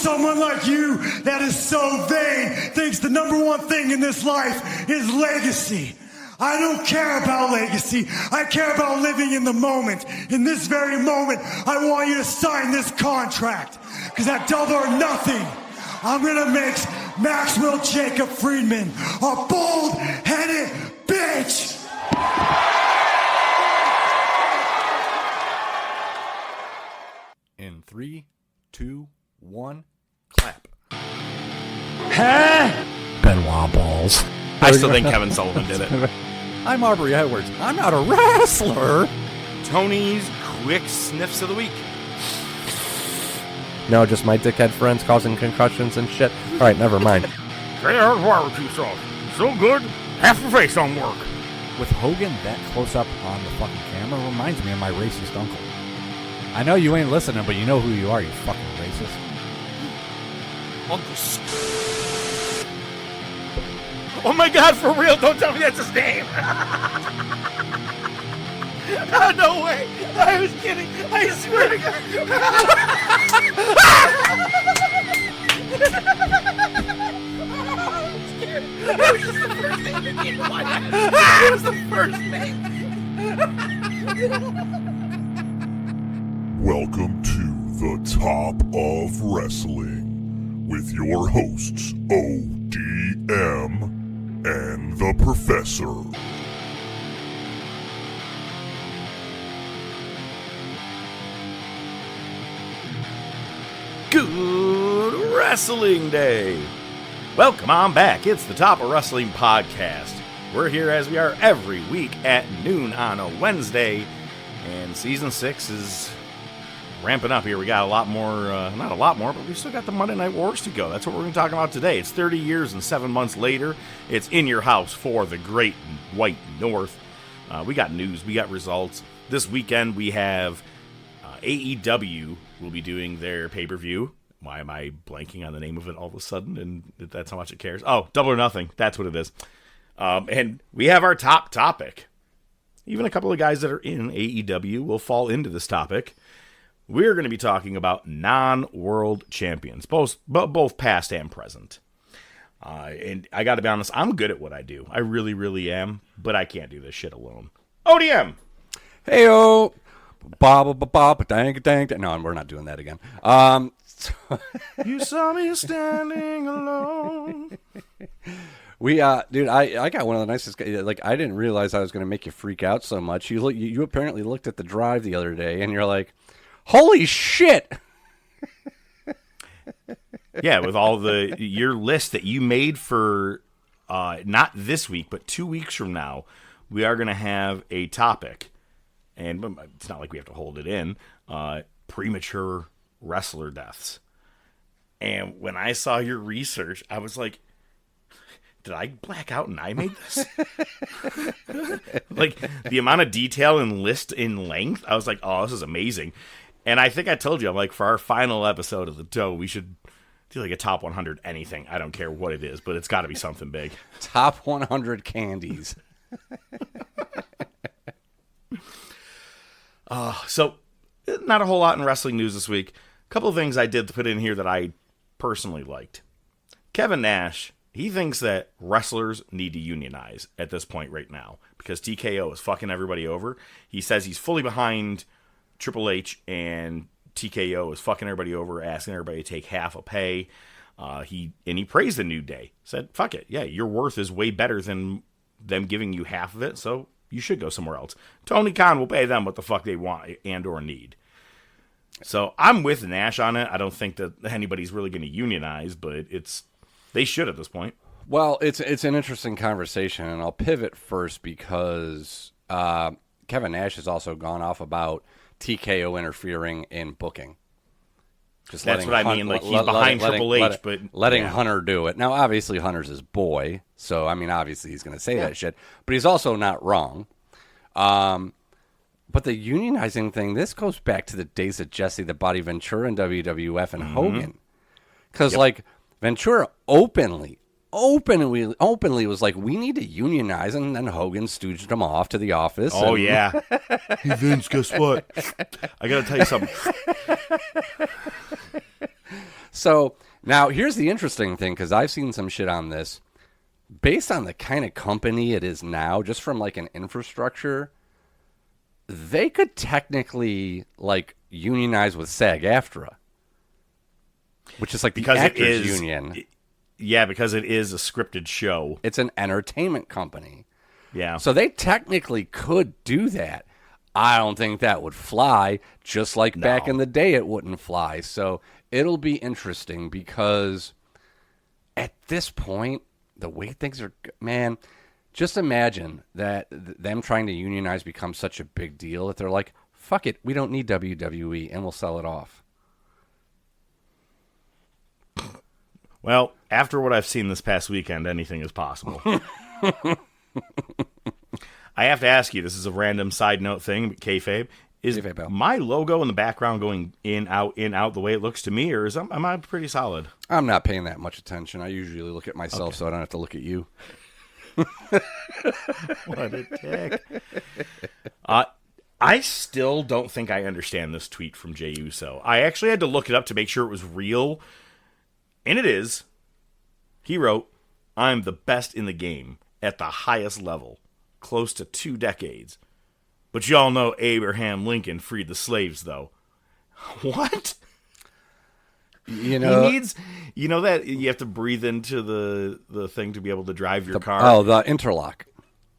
someone like you that is so vain thinks the number one thing in this life is legacy. I don't care about legacy. I care about living in the moment. In this very moment, I want you to sign this contract. Because at Double or Nothing, I'm going to make Maxwell Jacob Friedman a bald-headed bitch. In 3, 2, 1, clap. Huh? Benoit balls. I still think Kevin Sullivan did it. I'm Aubrey Edwards. I'm not a wrestler. Tony's quick sniffs of the week. No, just my dickhead friends causing concussions and shit. All right, never mind. There's barbecue sauce. So good, half the face don't work. With Hogan that close up on the fucking camera reminds me of my racist uncle. I know you ain't listening, but you know who you are, you fucking racist. Uncle. Oh my God, for real, don't tell me that's his name. Oh, no way. I was kidding. I swear to God. I'm scared. It was just the first thing that came to my head. It was the first thing. Welcome to the Top of Wrestling with your hosts ODM and the Professor. Good Wrestling Day. Welcome on back. It's the Top of Wrestling podcast. We're here as we are every week at noon on a Wednesday, and season 6 is ramping up here. We got a lot more, not a lot more, but we still got the Monday Night Wars to go. That's what we're going to talk about today. It's 30 years and 7 months later. It's in your house for the Great White North. We got news. We got results. This weekend we have AEW will be doing their pay-per-view. Why am I blanking on the name of it all of a sudden? And that's how much it cares. Oh, Double or Nothing. That's what it is. And we have our top topic. Even a couple of guys that are in AEW will fall into this topic. We're going to be talking about non-world champions, both past and present. And I got to be honest, I'm good at what I do. I really, really am. But I can't do this shit alone. ODM! Hey-o! Dang. No, we're not doing that again. You saw me standing alone. Dude, I got one of the nicest guys. Like, I didn't realize I was going to make you freak out so much. You apparently looked at the drive the other day, and you're like, holy shit! Yeah, with all your list that you made for not this week, but 2 weeks from now, we are going to have a topic. And it's not like we have to hold it in, premature wrestler deaths. And when I saw your research, I was like, did I black out and I made this? Like, the amount of detail and list in length, I was like, oh, this is amazing. And I think I told you, I'm like, for our final episode of The Dough, we should do like a top 100 anything. I don't care what it is, but it's got to be something big. Top 100 candies. So, not a whole lot in wrestling news this week. A couple of things I did put in here that I personally liked. Kevin Nash, he thinks that wrestlers need to unionize at this point right now because TKO is fucking everybody over. He says he's fully behind Triple H, and TKO is fucking everybody over, asking everybody to take half a pay. He praised the New Day. Said, fuck it. Yeah, your worth is way better than them giving you half of it, so you should go somewhere else. Tony Khan will pay them what the fuck they want and or need. So I'm with Nash on it. I don't think that anybody's really going to unionize, but they should at this point. Well, it's an interesting conversation, and I'll pivot first because Kevin Nash has also gone off about TKO interfering in booking. That's what I mean. Like, he's behind Triple H, but letting Hunter do it. Now, obviously, Hunter's his boy, so, I mean, obviously he's going to say that shit. But he's also not wrong. But the unionizing thing, this goes back to the days of Jesse the Body Ventura in WWF and Hogan. Because, like, Ventura openly was like, we need to unionize, and then Hogan stooged him off to the office. Oh, yeah. Hey, Vince, guess what? I got to tell you something. So now here's the interesting thing, because I've seen some shit on this. Based on the kind of company it is now, just from like an infrastructure, they could technically like unionize with SAG-AFTRA, which is like the actors union. Yeah, because it is a scripted show. It's an entertainment company. Yeah. So they technically could do that. I don't think that would fly, just like back in the day it wouldn't fly. So it'll be interesting because at this point, the way things are, man, just imagine that them trying to unionize becomes such a big deal that they're like, fuck it, we don't need WWE, and we'll sell it off. Well, after what I've seen this past weekend, anything is possible. I have to ask you, this is a random side note thing, but kayfabe. Is my logo in the background going in, out, the way it looks to me, or am I pretty solid? I'm not paying that much attention. I usually look at myself so I don't have to look at you. What a dick. I still don't think I understand this tweet from Jey Uso. I actually had to look it up to make sure it was real, and it is. He wrote, "I'm the best in the game at the highest level, close to 2 decades. But y'all know Abraham Lincoln freed the slaves, though." What? You know, he needs, that you have to breathe into the thing to be able to drive your car. Oh, the interlock.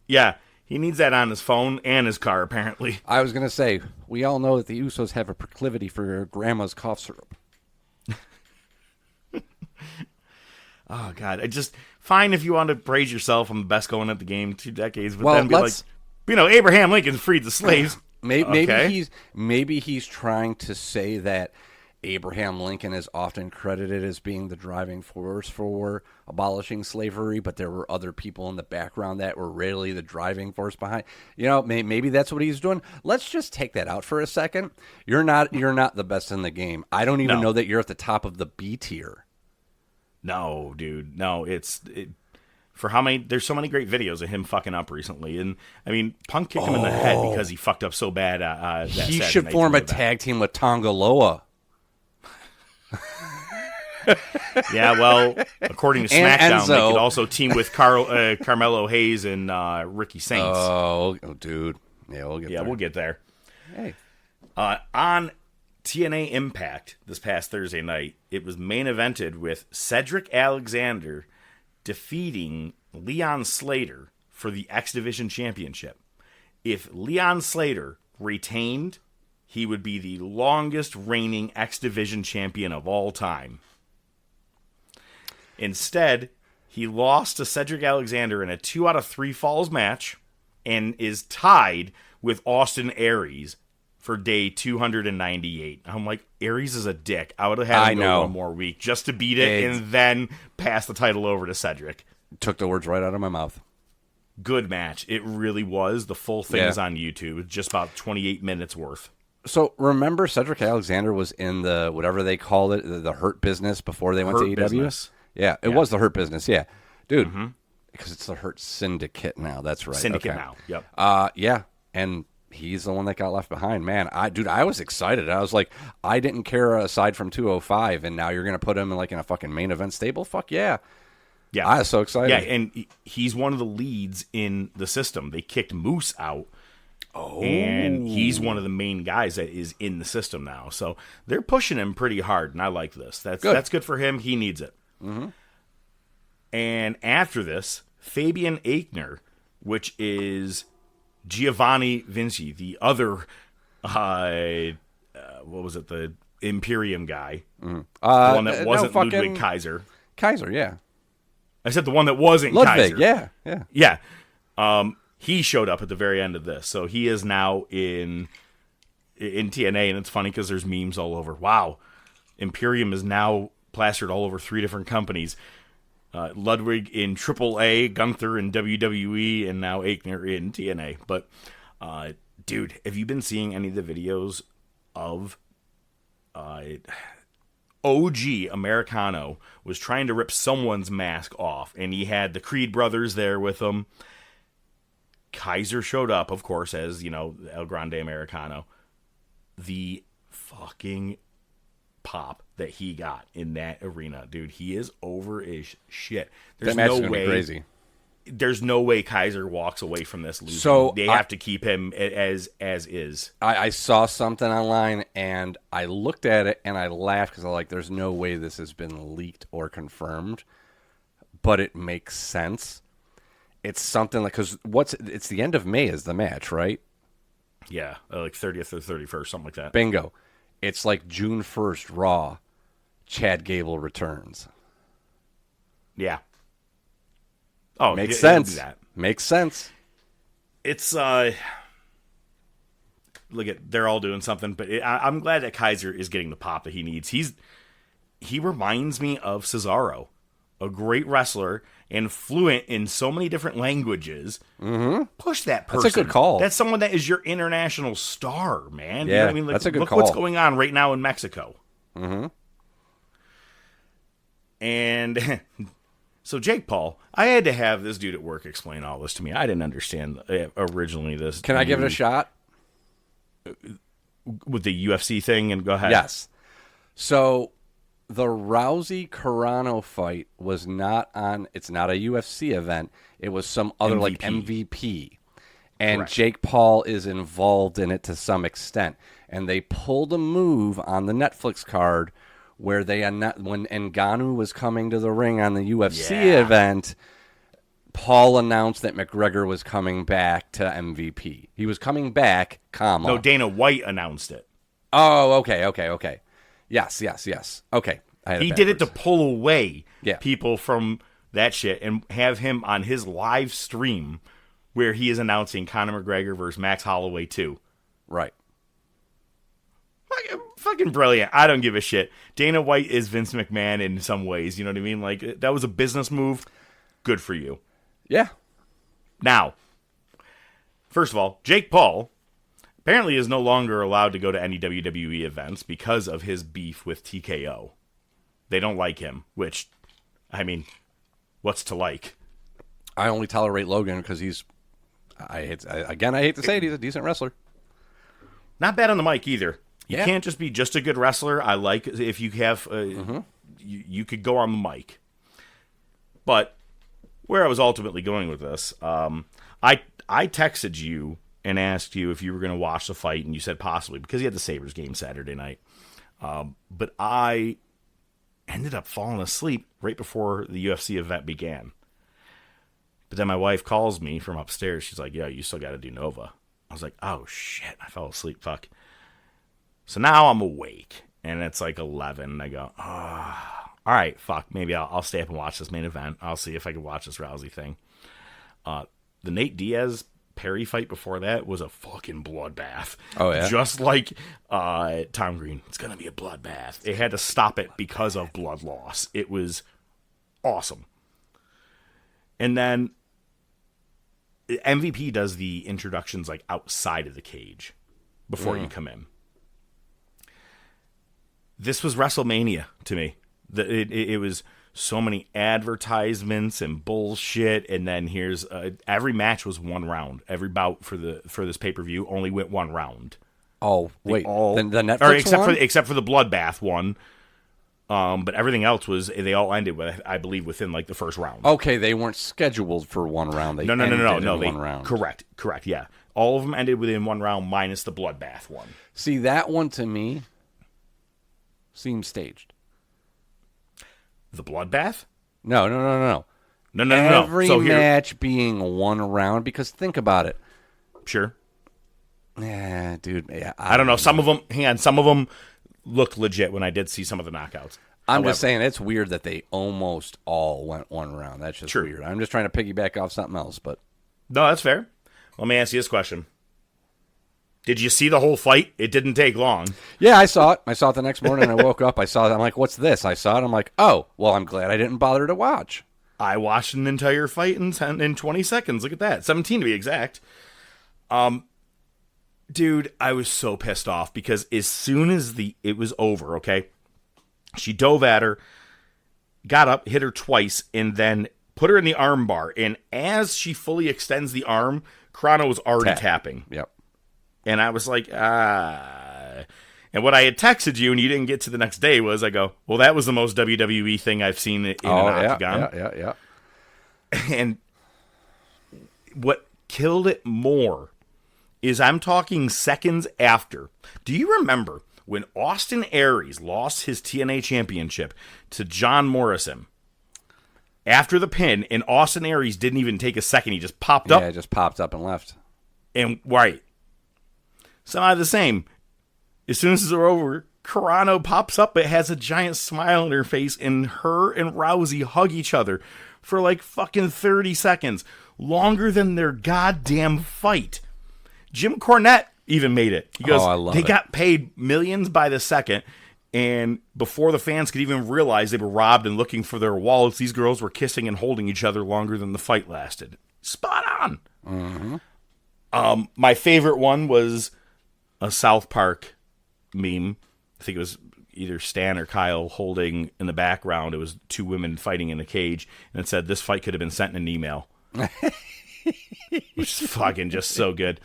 Yeah, he needs that on his phone and his car, apparently. I was going to say, we all know that the Usos have a proclivity for your grandma's cough syrup. Oh, God. Fine if you want to praise yourself. I'm the best going at the game 2 decades. But well, then be like, Abraham Lincoln freed the slaves. Maybe he's trying to say that Abraham Lincoln is often credited as being the driving force for abolishing slavery, but there were other people in the background that were really the driving force behind. Maybe that's what he's doing. Let's just take that out for a second. You're not the best in the game. I don't even know that you're at the top of the B tier. No, dude. No, for how many? There's so many great videos of him fucking up recently, and I mean, Punk kicked him in the head because he fucked up so bad. He should form a tag team with Tonga Loa. Yeah, well, according to SmackDown, they could also team with Carmelo Hayes and Ricky Saints. Oh, dude. Yeah, we'll get there. We'll get there. Hey. On TNA Impact this past Thursday night, it was main evented with Cedric Alexander defeating Leon Slater for the X Division Championship. If Leon Slater retained, he would be the longest reigning X Division champion of all time. Instead, he lost to Cedric Alexander in a 2 out of 3 falls match and is tied with Austin Aries for day 298. I'm like, Aries is a dick. I would have had him go one more week just to beat it and then pass the title over to Cedric. Took the words right out of my mouth. Good match. It really was. The full thing is on YouTube. It's just about 28 minutes worth. So remember Cedric Alexander was in the, whatever they called it, the Hurt Business before they went to AEW? Business. Yeah, it was the Hurt Business. Yeah. Dude, because it's the Hurt Syndicate now. That's right. Syndicate now. Yep. Yeah, and he's the one that got left behind. Man, I was excited. I was like, I didn't care aside from 205, and now you're going to put him in a fucking main event stable? Fuck yeah. Yeah. I was so excited. Yeah, and he's one of the leads in the system. They kicked Moose out. Oh. And he's one of the main guys that is in the system now. So they're pushing him pretty hard, and I like this. That's good for him. He needs it. Mm-hmm. And after this, Fabian Aichner, which is Giovanni Vinci, the other, what was it, the Imperium guy. Mm-hmm. The one that wasn't Ludwig Kaiser. Kaiser, yeah. I said the one that wasn't Ludwig, Kaiser. Yeah. He showed up at the very end of this. So he is now in TNA, and it's funny because there's memes all over. Wow, Imperium is now plastered all over 3 different companies. Ludwig in AAA, Gunther in WWE, and now Aichner in TNA. But, dude, have you been seeing any of the videos of OG Americano was trying to rip someone's mask off, and he had the Creed brothers there with him. Kaiser showed up, of course, as, El Grande Americano. The fucking pop that he got in that arena, dude. He is over as shit. That match is going to be crazy. There's no way Kaiser walks away from this losing. So they have to keep him as is. I saw something online, and I looked at it, and I laughed because I'm like, there's no way this has been leaked or confirmed, but it makes sense. It's something like, because it's the end of May is the match, right? Yeah, like 30th or 31st, something like that. Bingo. It's like June 1st, Raw, Chad Gable returns. Yeah. Oh, makes sense. Makes sense. It's look at they're all doing something, but I'm glad that Kaiser is getting the pop that he needs. He reminds me of Cesaro, a great wrestler and fluent in so many different languages. Mm-hmm. Push that person. That's a good call. That's someone that is your international star, man. Yeah, you know what I mean? Like, that's a good look call. What's going on right now in Mexico. Mm-hmm. And so Jake Paul, I had to have this dude at work explain all this to me. I didn't understand originally this. Can I give it a shot? With the UFC thing, and go ahead. Yes. So the Rousey Caranao fight was not on. It's not a UFC event. It was some other like MVP, and Correct. Jake Paul is involved in it to some extent. And they pulled a move on the Netflix card where when Ngannou was coming to the ring on the UFC event, Paul announced that McGregor was coming back to MVP. He was coming back, comma. No, Dana White announced it. Oh, okay. Yes. Okay. He did it to pull away Yeah. people from that shit and have him on his live stream where he is announcing Conor McGregor versus Max Holloway 2. Right. Fucking brilliant. I don't give a shit. Dana White is Vince McMahon in some ways. You know what I mean? Like, that was a business move. Good for you. Yeah. Now, first of all, Jake Paul apparently is no longer allowed to go to any WWE events because of his beef with TKO. They don't like him, which, I mean, what's to like? I only tolerate Logan because I hate to say it, he's a decent wrestler. Not bad on the mic either. You Yeah. can't just be just a good wrestler. I like if you have, you could go on the mic. But where I was ultimately going with this, I texted you and asked you if you were going to watch the fight, and you said possibly because you had the Sabres game Saturday night. But I ended up falling asleep right before the UFC event began. But then my wife calls me from upstairs. She's like, "Yeah, you still got to do Nova." I was like, "Oh shit, I fell asleep. Fuck." So now I'm awake, and it's like 11. And I go, "Oh, all right, fuck. Maybe I'll stay up and watch this main event. I'll see if I can watch this Rousey thing." The Nate Diaz Perry fight before that was a fucking bloodbath. Oh, yeah? Just like Tom Green. It's going to be a bloodbath. They had to stop it because of blood loss. It was awesome. And then MVP does the introductions like outside of the cage before you come in. This was WrestleMania to me. It was so many advertisements and bullshit, and then here's every match was one round. Every bout for this pay-per-view only went one round. Oh, wait. The Netflix or except one? except for the bloodbath one. But everything else they all ended with, I believe, within like the first round. Okay, they weren't scheduled for one round. They No. ended in They, one round. Correct. Yeah, all of them ended within one round, minus the bloodbath one. See, that one to me seems staged. The bloodbath? No. No. Every So here, match being one round, because think about it. sure. Yeah, dude. Yeah, I don't know. Some of them look legit when I did see some of the knockouts. I'm just saying it's weird that they almost all went one round. That's just weird. I'm just trying to piggyback off something else, but No, that's fair. Let me ask you this question. Did you see the whole fight? It didn't take long. yeah, I saw it. I saw it the next morning. I woke up. I saw it. I'm like, what's this? I saw it. I'm like, oh, well, I'm glad I didn't bother to watch. I watched an entire fight in 20 seconds. Look at that. 17 to be exact. Dude, I was so pissed off because as soon as it was over, okay, she dove at her, got up, hit her twice, and then put her in the arm bar. And as she fully extends the arm, Caranao was already tapping. Yep. And I was like, And And what I had texted you and you didn't get to the next day was I go, well, that was the most WWE thing I've seen in an octagon. Yeah. And what killed it more is I'm talking seconds after. Do you remember when Austin Aries lost his TNA championship to John Morrison after the pin, and Austin Aries didn't even take a second. He just popped up. Yeah, it just popped up and left. And, right. Somehow the same. As soon as it's over, Caranao pops up. It has a giant smile on her face, and her and Rousey hug each other for like fucking 30 seconds. Longer than their goddamn fight. Jim Cornette even made it. He goes, I love they it. got paid millions by the second, and before the fans could even realize they were robbed and looking for their wallets, these girls were kissing and holding each other longer than the fight lasted. Spot on. Mm-hmm. My favorite one was a South Park meme. I think it was either Stan or Kyle holding in the background. It was two women fighting in a cage, and it said, this fight could have been sent in an email. Which is fucking just so good.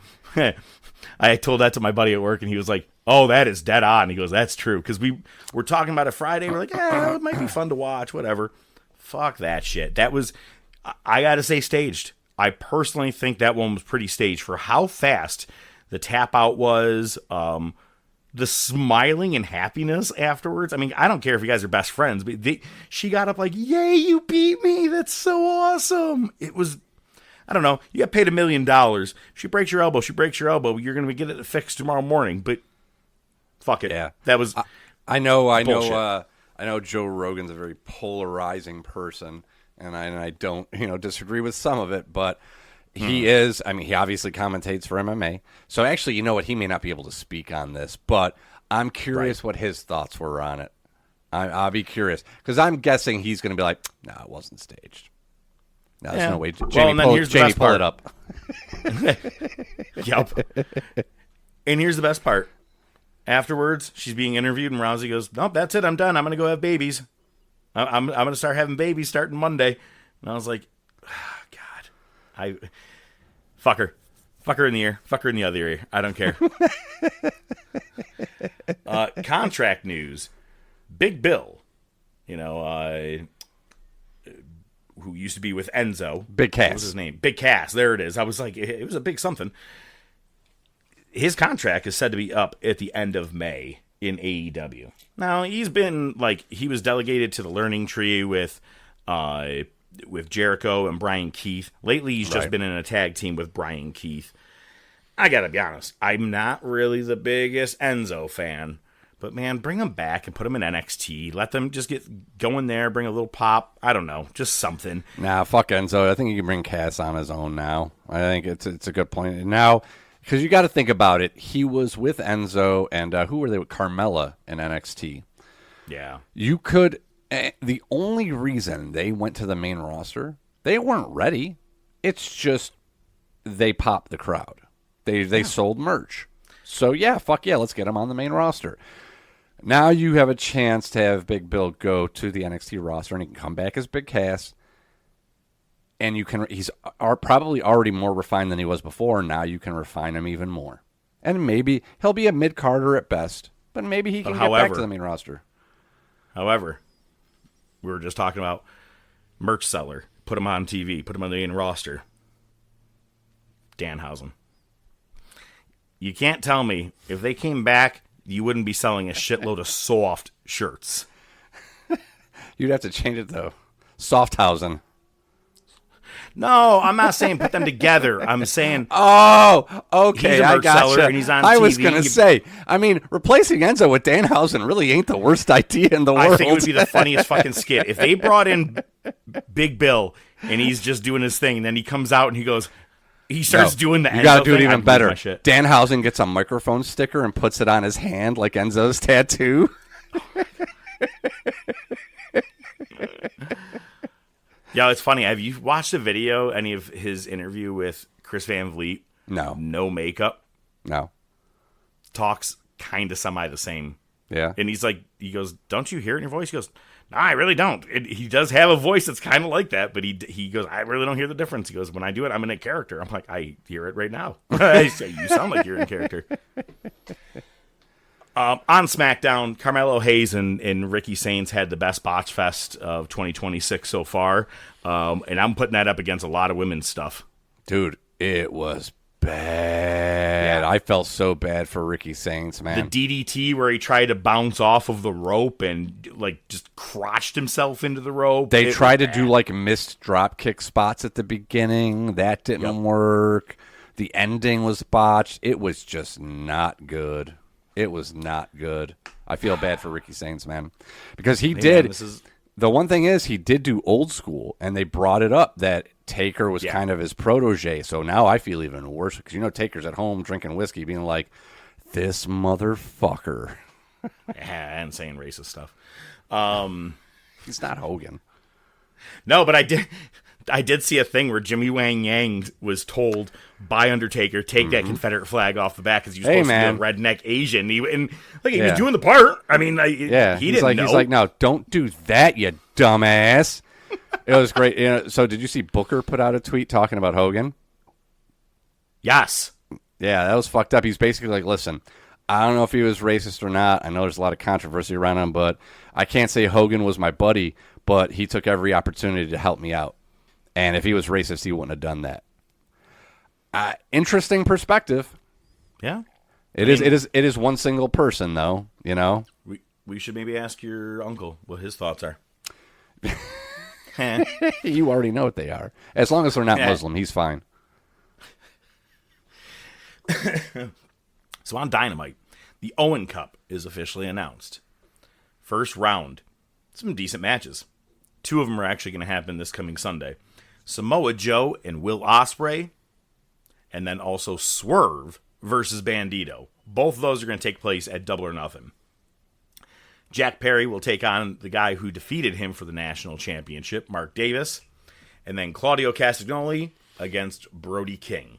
I told that to my buddy at work, and he was like, oh, that is dead on. He goes, that's true. Because we were talking about it Friday. We're like, it might be fun to watch, whatever. Fuck that shit. That was, I got to say, staged. I personally think that one was pretty staged for how fast the tap out was, the smiling and happiness afterwards. I mean, I don't care if you guys are best friends, but she got up like, yay, you beat me. That's so awesome. It was, I don't know. You got paid $1 million. She breaks your elbow. You're going to get it fixed tomorrow morning, but fuck it. Yeah. That was I know Joe Rogan's a very polarizing person, and I don't, disagree with some of it, but he is, he obviously commentates for MMA. So actually, you know what, he may not be able to speak on this, but I'm curious what his thoughts were on it. I'll be curious, because I'm guessing he's going to be like, no, it wasn't staged. No, there's no way. Jamie, pull it up. Yep. And here's the best part. Afterwards, she's being interviewed, and Rousey goes, nope, that's it, I'm done. I'm going to go have babies. I'm going to start having babies starting Monday. And I was like, God. Fuck her in the ear. Fuck her in the other ear. I don't care. Contract news. Big Bill, who used to be with Enzo. Big Cass. What was his name? Big Cass. There it is. I was like, it was a big something. His contract is said to be up at the end of May in AEW. Now, he was delegated to the learning tree with Jericho and Brian Keith. Lately, he's just been in a tag team with Brian Keith. I gotta be honest, I'm not really the biggest Enzo fan. But, man, bring him back and put him in NXT. Let them just get going there, bring a little pop. I don't know, just something. Nah, fuck Enzo. I think you can bring Cass on his own now. I think it's a good point. Now, because you got to think about it, he was with Enzo and who were they with? Carmella in NXT. Yeah. You could... the only reason they went to the main roster, they weren't ready. It's just they popped the crowd. They sold merch. So, yeah, fuck yeah, let's get them on the main roster. Now you have a chance to have Big Bill go to the NXT roster, and he can come back as Big Cass. And he's probably already more refined than he was before. Now you can refine him even more. And maybe he'll be a mid-carder at best, but maybe he can get back to the main roster. However, we were just talking about merch seller. Put him on TV. Put him on the main roster. Danhausen. You can't tell me if they came back, you wouldn't be selling a shitload of soft shirts. You'd have to change it, though. Softhausen. No, I'm not saying put them together. I'm saying... Oh, okay, he's a I merch gotcha. seller and he's on I TV. was going to say, replacing Enzo with Danhausen really ain't the worst idea in the world. I think it would be the funniest fucking skit. If they brought in Big Bill and he's just doing his thing, and then he comes out and he goes... He starts doing the Enzo. You got to do it thing. even better. Danhausen gets a microphone sticker and puts it on his hand like Enzo's tattoo. Yeah, it's funny. Have you watched a video, any of his interview with Chris Van Vliet? No. No makeup. No. Talks kind of semi the same. Yeah. And he goes, don't you hear it in your voice? He goes, no, I really don't. He does have a voice that's kind of like that, but he goes, I really don't hear the difference. He goes, when I do it, I'm in a character. I'm like, I hear it right now. I say, you sound like you're in character. On SmackDown, Carmelo Hayes and Ricky Sainz had the best botch fest of 2026 so far, and I'm putting that up against a lot of women's stuff. Dude, it was bad. Yeah. I felt so bad for Ricky Sainz, man. The DDT where he tried to bounce off of the rope and like just crotched himself into the rope. They tried to do like missed drop kick spots at the beginning. That didn't work. The ending was botched. It was just not good. It was not good. I feel bad for Ricky Sainz, man, because he did. The one thing is, he did do old school, and they brought it up that Taker was kind of his protege. So now I feel even worse because Taker's at home drinking whiskey, being like, "This motherfucker." And saying racist stuff. He's not Hogan. No, but I did see a thing where Jimmy Wang Yang was told by Undertaker, take that Confederate flag off the back because you're supposed to be a redneck Asian. He was doing the part. I mean, he didn't know. He's like, no, don't do that, you dumbass. It was great. So did you see Booker put out a tweet talking about Hogan? Yes. Yeah, that was fucked up. He's basically like, listen, I don't know if he was racist or not. I know there's a lot of controversy around him, but I can't say Hogan was my buddy, but he took every opportunity to help me out. And if he was racist, he wouldn't have done that. Interesting perspective. Yeah. It is one single person, though, We should maybe ask your uncle what his thoughts are. You already know what they are. As long as they're not Muslim, he's fine. So on Dynamite, the Owen Cup is officially announced. First round. Some decent matches. 2 of them are actually going to happen this coming Sunday. Samoa Joe and Will Ospreay, and then also Swerve versus Bandito. Both of those are going to take place at Double or Nothing. Jack Perry will take on the guy who defeated him for the national championship, Mark Davis, and then Claudio Castagnoli against Brody King.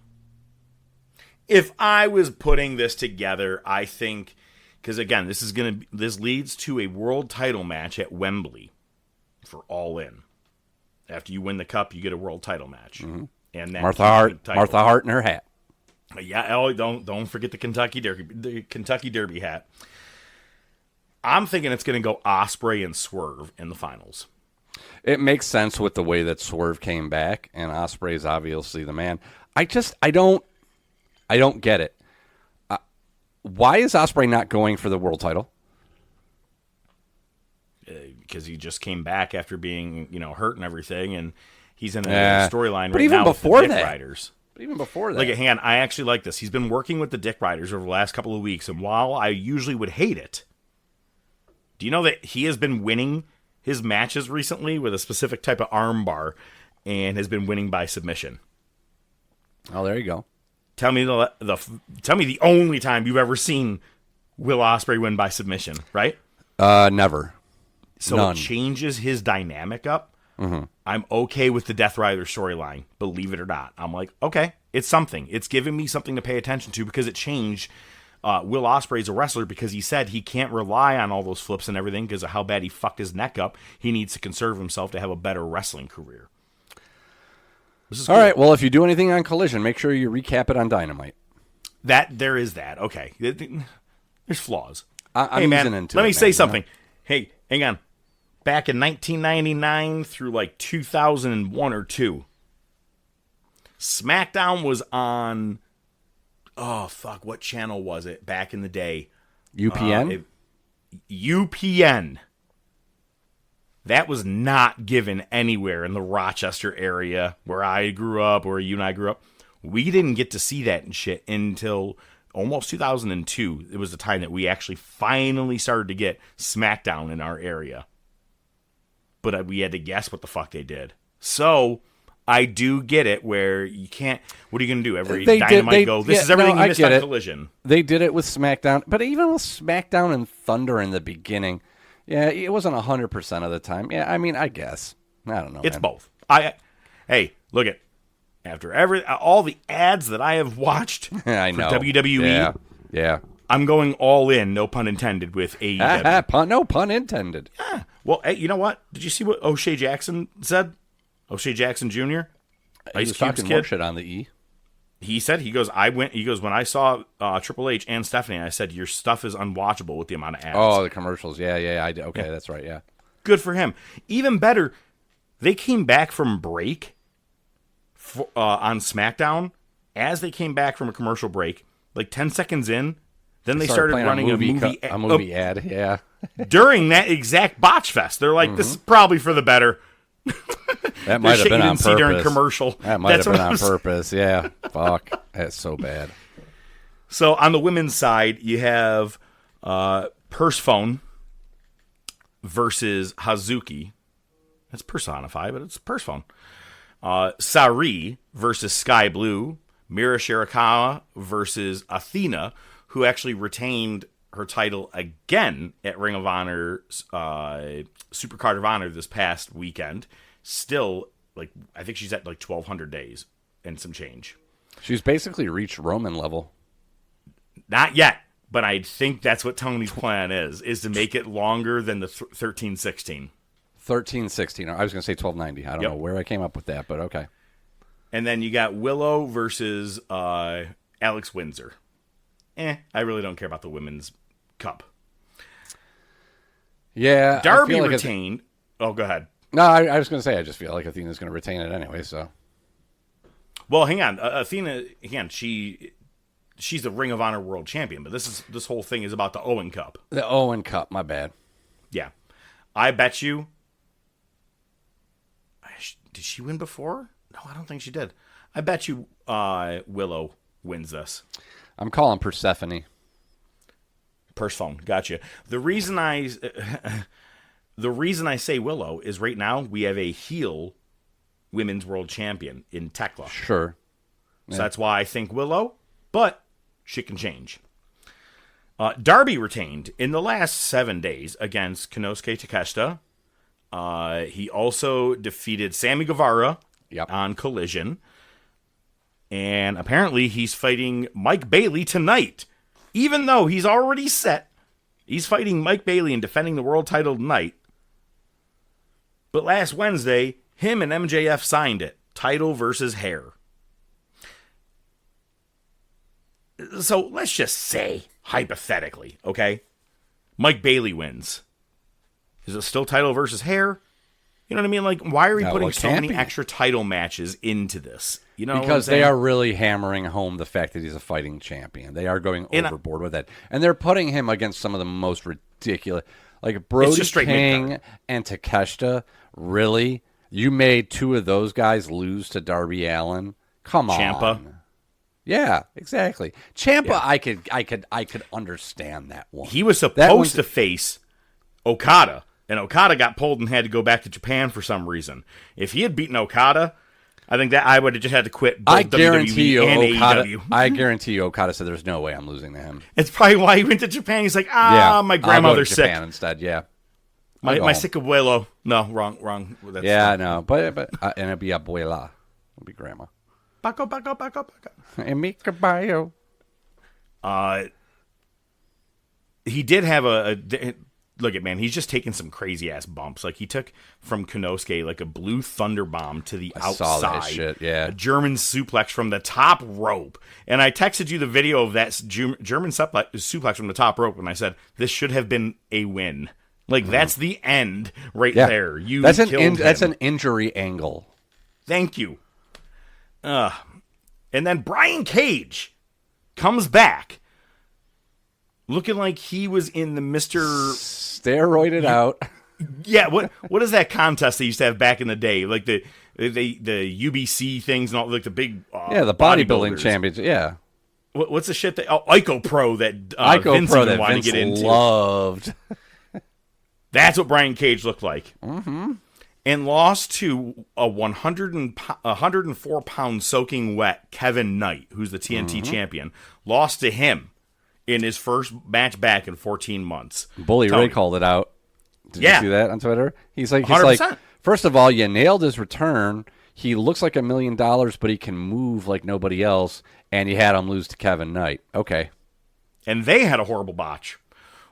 If I was putting this together, I think, because again, this leads to a world title match at Wembley for All In. After you win the cup, you get a world title match. Mm-hmm. And that Martha Hart in her hat. Yeah, don't forget the Kentucky Derby hat. I'm thinking it's going to go Ospreay and Swerve in the finals. It makes sense with the way that Swerve came back, and Ospreay is obviously the man. I don't get it. Why is Ospreay not going for the world title? Because he just came back after being, hurt and everything, and he's in a storyline right now with the Dick Riders. But even before that. Like, hang on, I actually like this. He's been working with the Dick Riders over the last couple of weeks, and while I usually would hate it, do you know that he has been winning his matches recently with a specific type of arm bar and has been winning by submission? Oh, there you go. Tell me the only time you've ever seen Will Ospreay win by submission, right? Never. So None. It changes his dynamic up. Mm-hmm. I'm okay with the Death Rider storyline, believe it or not. I'm like, okay, it's something. It's giving me something to pay attention to because it changed Will Ospreay's a wrestler because he said he can't rely on all those flips and everything because of how bad he fucked his neck up. He needs to conserve himself to have a better wrestling career. All right, well, if you do anything on Collision, make sure you recap it on Dynamite. There is that. Okay. There's flaws. I'm easing into let it, me say man, something. Hey, hang on. Back in 1999 through like 2001 or 2, SmackDown was on, what channel was it back in the day? UPN? UPN. That was not given anywhere in the Rochester area where I grew up, or you and I grew up. We didn't get to see that and shit until almost 2002. It was the time that we actually finally started to get SmackDown in our area. But we had to guess what the fuck they did. So I do get it where you can't. What are you going to do? Every Dynamite go, this is everything you missed on Collision. They did it with SmackDown. But even with SmackDown and Thunder in the beginning, yeah, it wasn't 100% of the time. Yeah, I mean, I guess. I don't know. It's man. both. Hey, look at after all the ads that I have watched I know. for WWE. Yeah. I'm going all in, no pun intended, with AEW. No pun intended. Yeah. Well, hey, you know what? Did you see what O'Shea Jackson said? O'Shea Jackson Jr.? He was talking more shit on the E. he said, he goes, when I saw Triple H and Stephanie, I said, your stuff is unwatchable with the amount of ads. Oh, the commercials. Yeah. I did. Okay, that's right. Yeah. Good for him. Even better, they came back from break on SmackDown. As they came back from a commercial break, like 10 seconds in, then they started running a movie ad. Yeah. During that exact botch fest. They're like, this is probably for the better. That might have been on purpose. During commercial. That might have been on purpose. Yeah. Fuck. That's so bad. So on the women's side, you have Persephone versus Hazuki. That's personified, but it's Persephone. Sari versus Sky Blue. Mira Shirakawa versus Athena, who actually retained her title again at Ring of Honor, Supercard of Honor this past weekend. Still, I think she's at 1,200 days and some change. She's basically reached Roman level. Not yet, but I think that's what Tony's plan is to make it longer than the 13-16. 13-16. I was going to say 1290. I don't know where I came up with that, but okay. And then you got Willow versus Alex Windsor. I really don't care about the women's cup. Yeah. Darby retained. Oh, go ahead. No, I was going to say, I just feel like Athena's going to retain it anyway, so. Well, hang on. Athena, again, she's the Ring of Honor World Champion, but this whole thing is about the Owen Cup. The Owen Cup, my bad. Yeah. I bet you. Did she win before? No, I don't think she did. I bet you Willow wins this. I'm calling Persephone. Persephone, gotcha. The reason I say Willow is right now we have a heel women's world champion in Tekla. Sure. So that's why I think Willow, but shit can change. Darby retained in the last 7 days against Konosuke Takeshita. He also defeated Sammy Guevara on Collision. And apparently he's fighting Mike Bailey tonight. Even though he's already set, he's fighting Mike Bailey and defending the world title tonight. But last Wednesday, him and MJF signed it. Title versus hair. So let's just say, hypothetically, okay? Mike Bailey wins. Is it still title versus hair? You know what I mean? Like, why are we putting so many extra title matches into this? You know, because they are really hammering home the fact that he's a fighting champion. They are going overboard with it, and they're putting him against some of the most ridiculous, like Brody King and Takeshita. Really, you made two of those guys lose to Darby Allin? Come on, Ciampa. Yeah, exactly. Ciampa, yeah. I could understand that one. He was supposed to face Okada. And Okada got pulled and had to go back to Japan for some reason. If he had beaten Okada, I think that I would have just had to quit both WWE and AEW. I guarantee you Okada said there's no way I'm losing to him. It's probably why he went to Japan. He's like, my grandmother's sick. Japan instead, yeah. My sick abuelo. No, wrong. That's no. But and it'd be abuela. It'd be grandma. Baco. And mi caballo. He did have a look at, man, he's just taking some crazy ass bumps. Like he took from Konosuke like a blue thunder bomb to the outside. Saw that shit, yeah. A German suplex from the top rope. And I texted you the video of that German suplex from the top rope, and I said this should have been a win. Like that's the end there. That's an injury angle. Thank you. And then Brian Cage comes back looking like he was in the Mr. Steroided out. Yeah, what is that contest they used to have back in the day? Like the UBC things and all, like the big the bodybuilding championship. Yeah. What's the shit that Ico Pro that Vince even wanted to get into? Loved. That's what Brian Cage looked like. Mm-hmm. And lost to a 104-pound soaking wet Kevin Knight, who's the TNT champion. Lost to him in his first match back in 14 months. Bully Ray called it out. Did you see that on Twitter? He's like, 100%. First of all, you nailed his return. He looks like $1 million, but he can move like nobody else, and you had him lose to Kevin Knight. Okay. And they had a horrible botch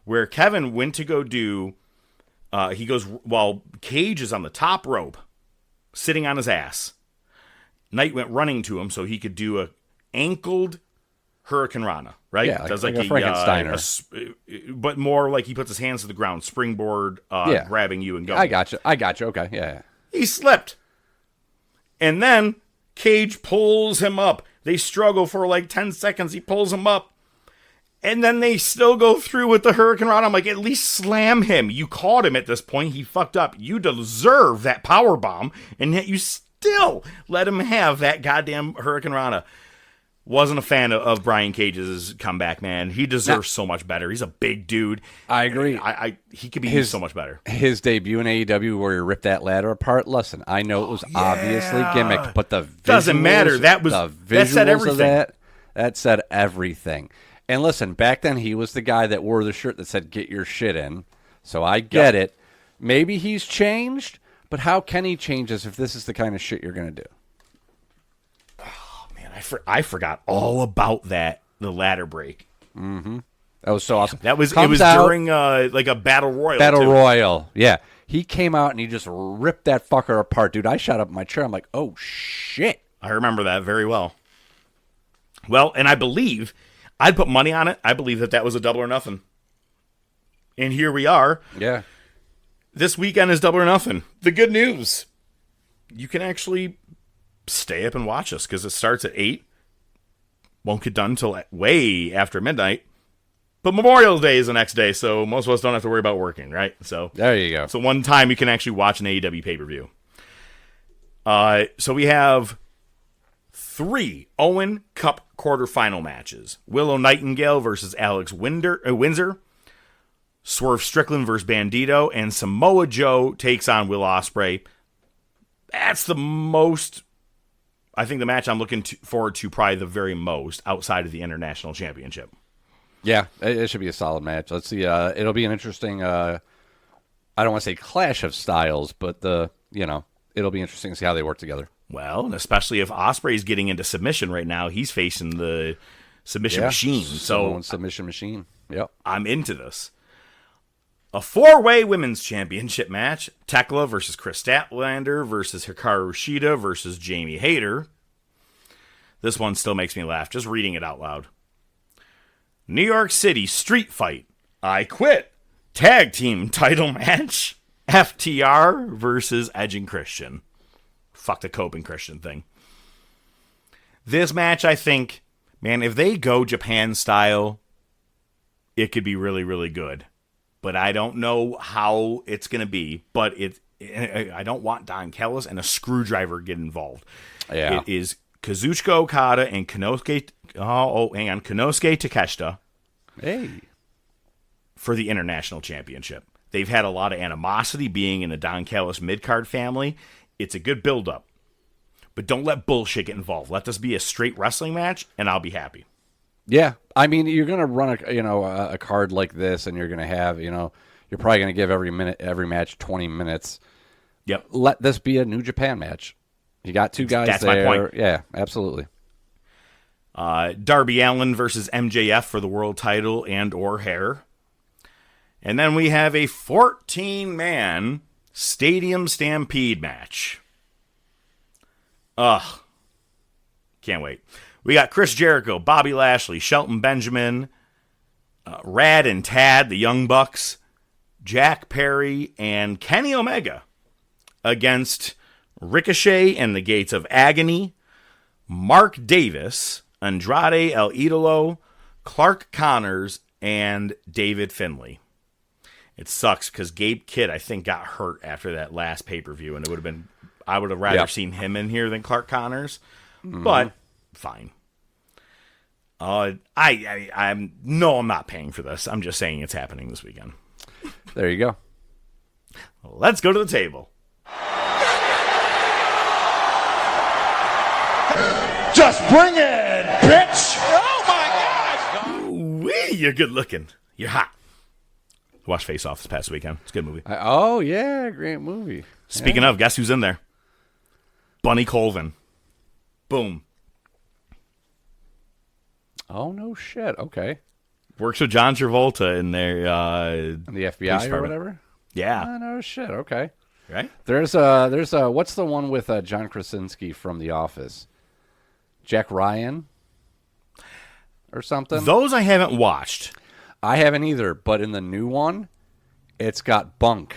where Kevin went to go do, he goes, while Cage is on the top rope, sitting on his ass, Knight went running to him so he could do a ankled Hurricane Rana, right? Yeah, does like a Frankensteiner. But more like he puts his hands to the ground, springboard, grabbing you and going. I got you. Okay, yeah. He slipped. And then Cage pulls him up. They struggle for like 10 seconds. He pulls him up. And then they still go through with the Hurricane Rana. I'm like, at least slam him. You caught him at this point. He fucked up. You deserve that power bomb. And yet you still let him have that goddamn Hurricane Rana. Wasn't a fan of Brian Cage's comeback, man. He deserves so much better. He's a big dude. I agree. He could be so much better. His debut in AEW where he ripped that ladder apart. Listen, I know it was obviously gimmicked, but the visuals, doesn't matter. That said everything. That said everything. And listen, back then he was the guy that wore the shirt that said "Get your shit in." So I get it. Maybe he's changed, but how can he change us if this is the kind of shit you're going to do? I forgot all about that, the ladder break. Mm-hmm. That was so awesome. It was during like a battle royal. Royal, yeah. He came out and he just ripped that fucker apart, dude. I shot up in my chair. I'm like, oh shit. I remember that very well. Well, and I believe I'd put money on it. I believe that was a Double or Nothing. And here we are. Yeah. This weekend is Double or Nothing. The good news, you can actually stay up and watch us because it starts at 8. Won't get done till way after midnight. But Memorial Day is the next day, so most of us don't have to worry about working, right? So there you go. So one time you can actually watch an AEW pay-per-view. So we have 3 Owen Cup quarterfinal matches. Willow Nightingale versus Alex Windsor. Swerve Strickland versus Bandito. And Samoa Joe takes on Will Ospreay. That's the most... I think the match I'm looking forward to probably the very most outside of the International Championship. Yeah, it should be a solid match. Let's see. It'll be an interesting, I don't want to say clash of styles, but it'll be interesting to see how they work together. Well, and especially if Ospreay's getting into submission right now, he's facing the submission machine. So submission machine. Yep. I'm into this. A 4-way women's championship match. Tekla versus Chris Statlander versus Hikaru Shida versus Jamie Hayter. This one still makes me laugh just reading it out loud. New York City Street Fight. I Quit. Tag team title match. FTR versus Edge and Christian. Fuck the Cope and Christian thing. This match, I think, man, if they go Japan style, it could be really, really good. But I don't know how it's going to be. But I don't want Don Callis and a screwdriver get involved. Yeah. It is Kazuchika Okada and Konosuke Takeshita. Hey. For the International Championship. They've had a lot of animosity being in the Don Callis mid-card family. It's a good build-up. But don't let bullshit get involved. Let this be a straight wrestling match, and I'll be happy. Yeah, I mean, you're gonna run a card like this, and you're gonna have you're probably gonna give every match 20 minutes. Yep. Let this be a New Japan match. You got 2 guys That's there. My point. Yeah, absolutely. Darby Allin versus MJF for the world title and or hair. And then we have a 14-man Stadium Stampede match. Ugh. Can't wait. We got Chris Jericho, Bobby Lashley, Shelton Benjamin, Rad and Tad, the Young Bucks, Jack Perry, and Kenny Omega against Ricochet and the Gates of Agony, Mark Davis, Andrade El Idolo, Clark Connors, and David Finlay. It sucks because Gabe Kidd, I think, got hurt after that last pay-per-view, and I would have rather seen him in here than Clark Connors, but fine. I'm not paying for this. I'm just saying it's happening this weekend. There you go. Let's go to the table. Just bring it, bitch! Oh my God! Wee, you're good looking. You're hot. Watched Face Off this past weekend. It's a good movie. Oh yeah, great movie. Speaking of, guess who's in there? Bunny Colvin. Boom. Oh no shit. Okay. Works with John Travolta in their the FBI or whatever. Yeah. Oh no shit. Okay. Right. There's what's the one with John Krasinski from The Office? Jack Ryan. or something. Those I haven't watched. I haven't either, but in the new one, it's got bunk.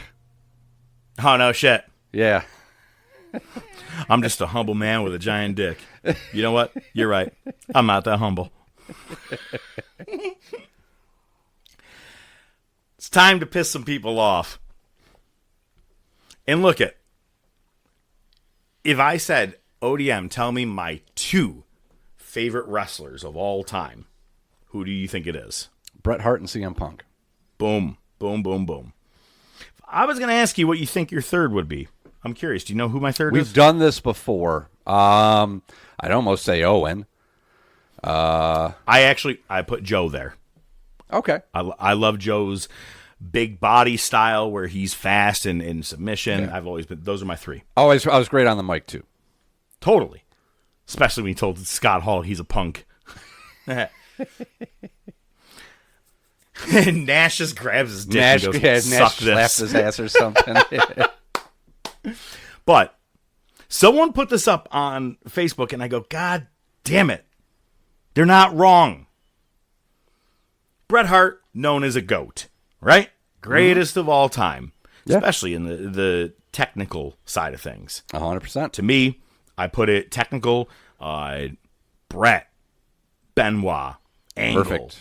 Oh, no shit. Yeah. I'm just a humble man with a giant dick. You know what? You're right. I'm not that humble. It's time to piss some people off. And look at, if I said, ODM, tell me my 2 favorite wrestlers of all time, who do you think it is? Bret Hart and CM Punk. Boom, boom, boom, boom. I was going to ask you what you think your third would be. I'm curious. Do you know who my third is? We've done this before. I'd almost say Owen. I put Joe there. Okay. I love Joe's big body style where he's fast and in submission. Yeah. I've always been, those are my 3. I was great on the mic too. Totally. Especially when he told Scott Hall he's a punk. And Nash just grabs his dick and goes, suck Nash this. slapped his ass or something. But someone put this up on Facebook, and I go, God damn it. They're not wrong. Bret Hart, known as a GOAT, right? Greatest of all time, Yeah. especially in the technical side of things. 100%. To me, I put it technical, Bret, Benoit, Angle.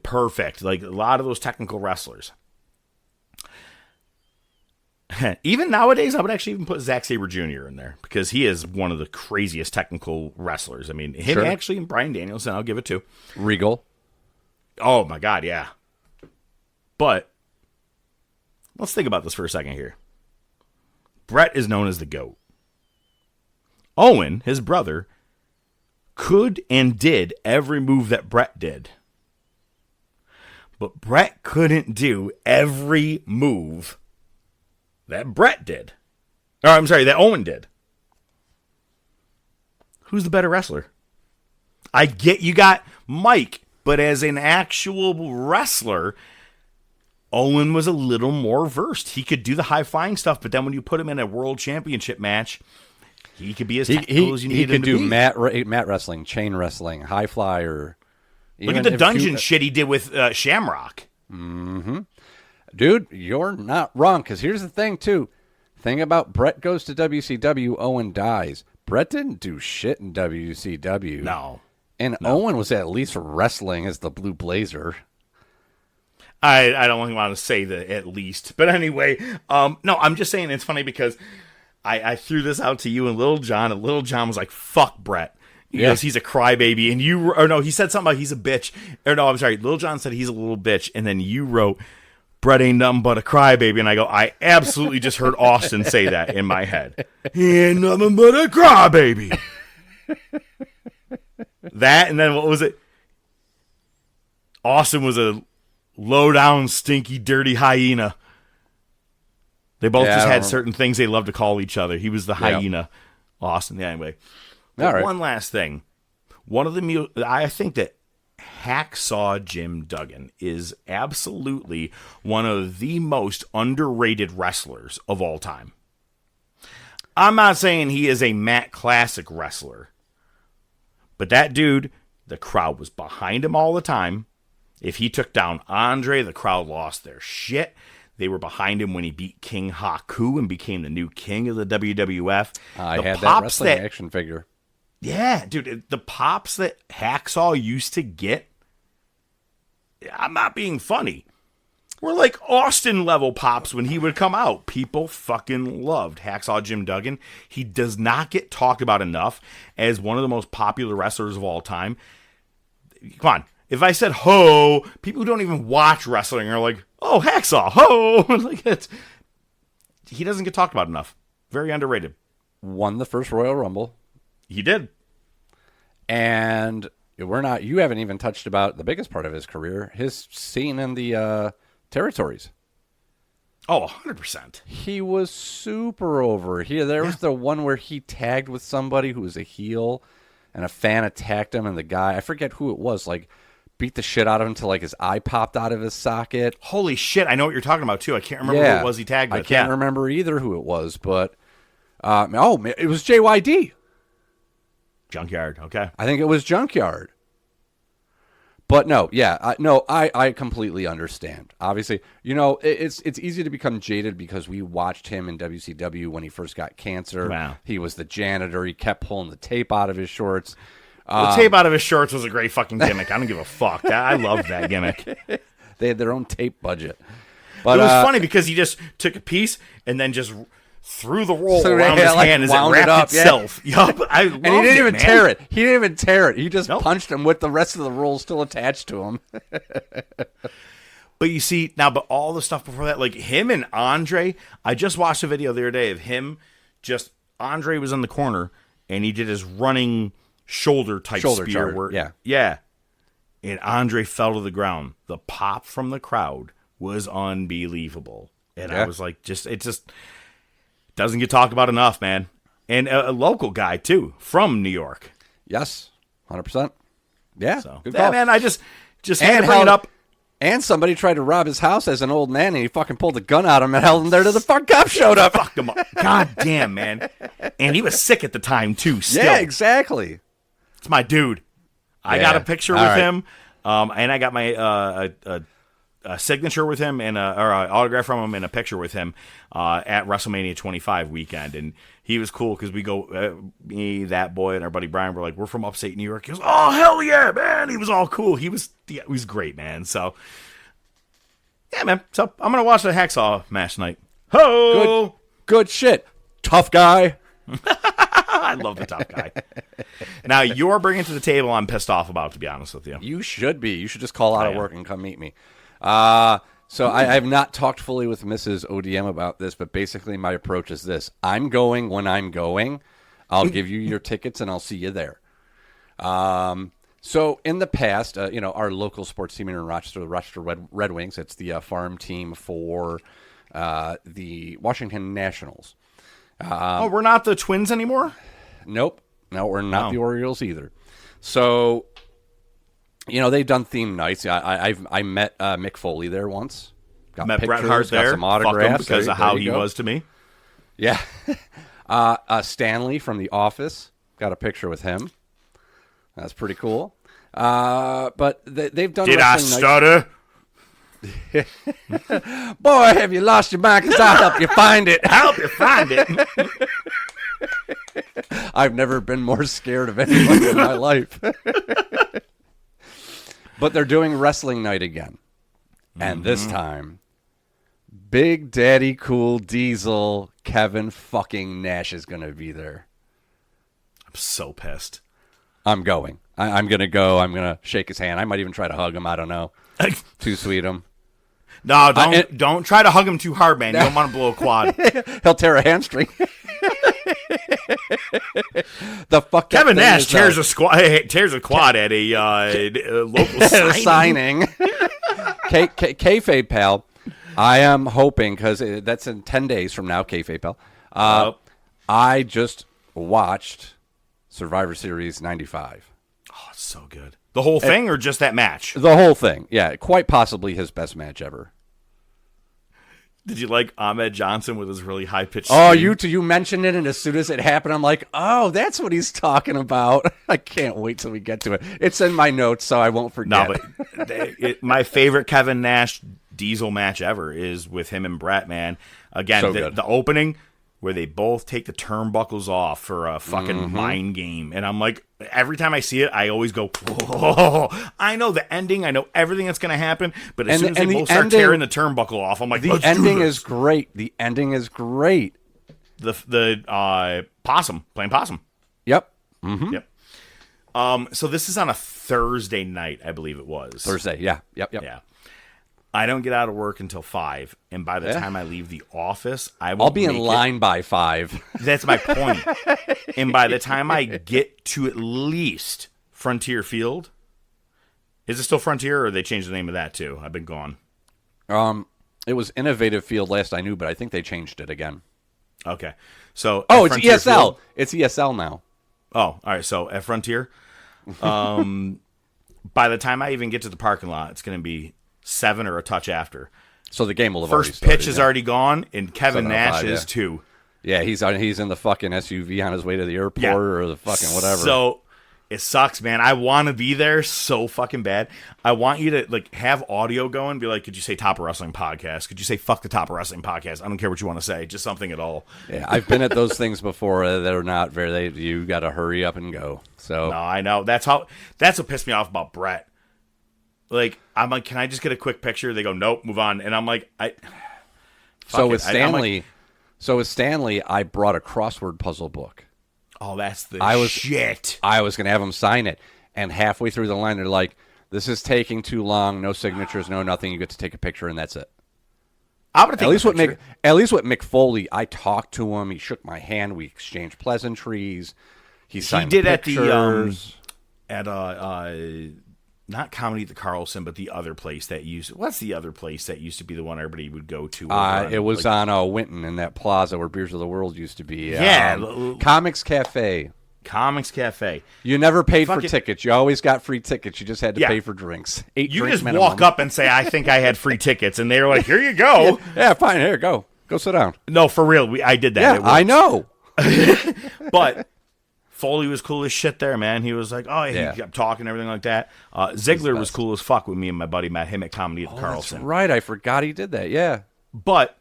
Perfect. Like a lot of those technical wrestlers. Even nowadays, I would actually even put Zack Sabre Jr. in there because he is one of the craziest technical wrestlers. I mean, him actually and Bryan Danielson, I'll give it to. Regal. Oh, my God, yeah. But let's think about this for a second here. Bret is known as the GOAT. Owen, his brother, could and did every move that Bret did. But Bret couldn't do every move that Bret did. Or, I'm sorry, that Owen did. Who's the better wrestler? I get you got Mike, but as an actual wrestler, Owen was a little more versed. He could do the high-flying stuff, but then when you put him in a world championship match, he could be as technical as you need him to be. He could do mat wrestling, chain wrestling, high flyer. Look at the dungeon shit he did with Shamrock. Mm-hmm. Dude, you're not wrong, because here's the thing, too. Thing about Bret goes to WCW, Owen dies. Bret didn't do shit in WCW. No. And Owen was at least wrestling as the Blue Blazer. I don't want to say the at least. But anyway, no, I'm just saying it's funny because I threw this out to you and Little John was like, fuck Bret. He goes, he's a crybaby. And he said something about he's a bitch. Or no, I'm sorry. Little John said he's a little bitch. And then you wrote, Bret ain't nothing but a crybaby. And I go, I absolutely just heard Austin say that in my head. He ain't nothing but a crybaby. That, and then what was it? Austin was a low-down, stinky, dirty hyena. They both just had certain things they loved to call each other. He was the hyena. Austin. Yeah, anyway. But right. One last thing. I think that Hacksaw Jim Duggan is absolutely one of the most underrated wrestlers of all time. I'm not saying he is a Matt Classic wrestler, but that dude, the crowd was behind him all the time. If he took down Andre, the crowd lost their shit. They were behind him when he beat King Haku and became the new king of the WWF. I had that wrestling action figure. Yeah, dude, the pops that Hacksaw used to get, I'm not being funny, were like Austin level pops when he would come out. People fucking loved Hacksaw Jim Duggan. He does not get talked about enough as one of the most popular wrestlers of all time. Come on. If I said ho, people who don't even watch wrestling are like, oh, Hacksaw, ho. He doesn't get talked about enough. Very underrated. Won the first Royal Rumble. He did. And you haven't even touched about the biggest part of his career, his scene in the territories. Oh, 100%. He was super over. There was the one where he tagged with somebody who was a heel, and a fan attacked him, and the guy, I forget who it was, like, beat the shit out of him until, like, his eye popped out of his socket. Holy shit, I know what you're talking about, too. I can't remember who it was he tagged with. I can't remember either who it was, but, it was JYD. Junkyard, okay. I think it was Junkyard. But no, yeah, I completely understand. Obviously, it's easy to become jaded because we watched him in WCW when he first got cancer. Wow. He was the janitor. He kept pulling the tape out of his shorts. The tape out of his shorts was a great fucking gimmick. I don't give a fuck. I love that gimmick. They had their own tape budget. But it was funny because he just took a piece and then just threw the roll around his like, hand as it wound wrapped up, itself. Yup, I loved and he didn't even man. tear it. He didn't even tear it. He just Nope. punched him with the rest of the roll still attached to him. But you see, now, but all the stuff before that, like him and Andre, I just watched a video the other day of him, Andre was in the corner, and he did his running shoulder spear. charge, Yeah. And Andre fell to the ground. The pop from the crowd was unbelievable. And I was like, it just doesn't get talked about enough, man. And a local guy, too, from New York. Yes, 100%. Yeah, So, good yeah, call. man, I just had And to bring it up. And somebody tried to rob his house as an old man, and he fucking pulled the gun out of him and held him there till the fuck cop showed up. Fucked him up. God damn, man. And he was sick at the time, too, still. Yeah, exactly. It's my dude. I got a picture with right. him, and I got my a signature with him and or an autograph from him and a picture with him at WrestleMania 25 weekend. And he was cool because we go, me, that boy, and our buddy Brian were like, we're from upstate New York. He goes, oh, hell yeah, man. He was all cool. He was great, man. So, yeah, man. So I'm going to watch the Hacksaw match tonight. Ho! Good shit. Tough guy. I love the tough guy. Now, you're bringing to the table I'm pissed off about, to be honest with you. You should be. You should just call out of am. work and come meet me. So I have not talked fully with Mrs. ODM about this, but basically my approach is this. I'm going when I'm going. I'll give you your tickets and I'll see you there. So in the past, our local sports team in Rochester, the Rochester Red Wings, it's the farm team for the Washington Nationals. We're not the Twins anymore? Nope. No, we're not the Orioles either. So, they've done theme nights. I met Mick Foley there once. Got Met pictures, Bret Hart got there. some Fuck him autographs because of how he was to me. Yeah. Stanley from The Office. Got a picture with him. That's pretty cool. But they've done. Did I wrestling stutter? Boy, have you lost your mind? Because I'll help you find it. Help you find it. I've never been more scared of anyone in my life. But they're doing wrestling night again. And this time, Big Daddy Cool Diesel Kevin fucking Nash is going to be there. I'm so pissed. I'm going. I'm going to go. I'm going to shake his hand. I might even try to hug him. I don't know. Too sweet him. No, don't try to hug him too hard, man. You don't want to blow a quad. He'll tear a hamstring. The fuck Kevin Nash tears a quad at a local signing. Kayfabe pal. I am hoping because that's in 10 days from now. Kayfabe pal. I just watched Survivor Series 95. Oh, it's so good. The whole thing or just that match? The whole thing. Yeah, quite possibly his best match ever. Did you like Ahmed Johnson with his really high-pitched Oh, scream? you mentioned it, and as soon as it happened, I'm like, oh, that's what he's talking about. I can't wait till we get to it. It's in my notes, so I won't forget. No, but my favorite Kevin Nash Diesel match ever is with him and Brett, man. Again, So the good. opening where they both take the turnbuckles off for a fucking mind game. And I'm like, every time I see it, I always go, whoa. I know the ending. I know everything that's going to happen. But as soon as they both start tearing the turnbuckle off, I'm like, the ending is great. The ending is great. The possum, playing possum. Yep. Mm-hmm. Yep. So this is on a Thursday night, I believe it was. Thursday, yeah. Yep. Yeah. I don't get out of work until 5, and by the time I leave the office, I'll be in line by 5. That's my point. And by the time I get to at least Frontier Field, is it still Frontier, or they changed the name of that too? I've been gone. It was Innovative Field last I knew, but I think they changed it again. Okay, so it's Frontier ESL. Field- It's ESL now. Oh, all right. So at Frontier, by the time I even get to the parking lot, it's going to be 7 or a touch after. So the game will have already First started, pitch is yeah. already gone, and Kevin 7:05, Nash is yeah. too. Yeah, he's in the fucking SUV on his way to the airport or the fucking whatever. So It sucks, man. I want to be there so fucking bad. I want you to like have audio going. Be like, could you say Top of Wrestling Podcast? Could you say fuck the Top of Wrestling Podcast? I don't care what you want to say. Just something at all. Yeah, I've been at those things before that are not very. You got to hurry up and go. So No, I know. That's what pissed me off about Brett. Like, I'm like, can I just get a quick picture? They go, nope, move on. And I'm like, So with Stanley, I brought a crossword puzzle book. oh, that's the shit. I was going to have them sign it, and halfway through the line, they're like, "This is taking too long. No signatures, no nothing. You get to take a picture, and that's it." I'm gonna take At least a with picture. Mick Foley, I talked to him. He shook my hand. We exchanged pleasantries. He signed did pictures. at not Comedy at the Carlson, but the other place that what's the other place that used to be the one everybody would go to? It was on Winton in that plaza where Beers of the World used to be. Yeah. Comics Cafe. Comics Cafe. You never paid for tickets. You always got free tickets. You just had to Yeah. pay for drinks. You drinks just minimum. walk up and say, I think I had free tickets. And they were like, here you go. Yeah, fine. Here, go. Go sit down. No, for real. I did that. Yeah, It worked. I know. But Foley was cool as shit there, man. He was like, he Yeah. kept talking and everything like that. Ziggler was cool as fuck with me and my buddy met him at Comedy at the Carlson. That's right. I forgot he did that. Yeah. But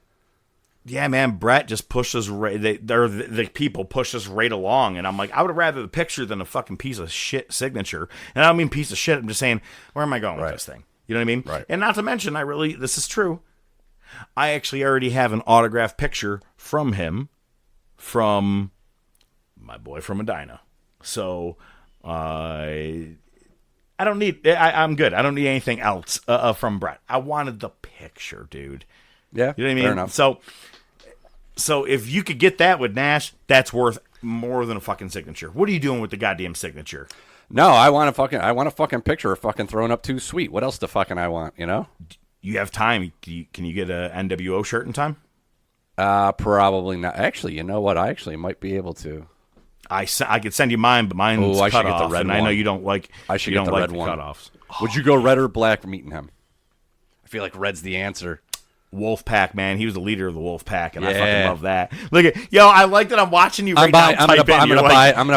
yeah, man, Brett just pushes the people push us right along, and I'm like, I would rather the picture than a fucking piece of shit signature. And I don't mean piece of shit. I'm just saying, where am I going with this thing? You know what I mean? Right. And not to mention, this is true. I actually already have an autographed picture from him, from my boy from Medina. So I don't need. I'm good. I don't need anything else from Brett. I wanted the picture, dude. Yeah. You know what I mean? Fair enough. So if you could get that with Nash, that's worth more than a fucking signature. What are you doing with the goddamn signature? No, I want a fucking picture of fucking thrown up too sweet. What else the fucking I want, you know? You have time. Can you get a NWO shirt in time? Probably not. Actually, you know what? I actually might be able to. I could send you mine, but mine's I should cut get the off, red and I know one. you don't like. I should you get don't the like red one. cutoffs. Would you go red or black meeting him? I feel like red's the answer. Wolfpack, man. He was the leader of the Wolfpack, and I Yeah. fucking love that. Look at I like that I'm watching you right now. I'm gonna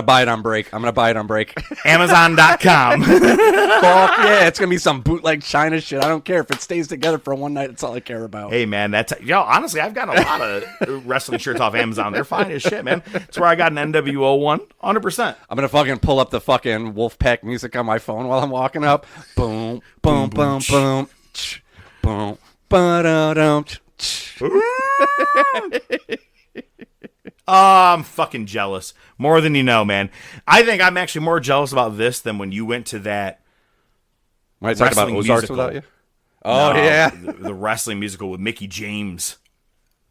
buy it on break. I'm gonna buy it on break. Amazon.com. Fuck yeah, it's gonna be some bootleg China shit. I don't care if it stays together for one night. That's all I care about. Hey, man, honestly, I've got a lot of wrestling shirts off Amazon. They're fine as shit, man. That's where I got an NWO one, 100%. I'm gonna fucking pull up the fucking Wolfpack music on my phone while I'm walking up. Boom, boom, boom, boom, ch, boom, ba-da-dum, ch. I'm fucking jealous. More than you know, man. I think I'm actually more jealous about this than when you went to that Might talk about wrestling Ozarks musical. without you. Oh yeah, the wrestling musical with Mickey James.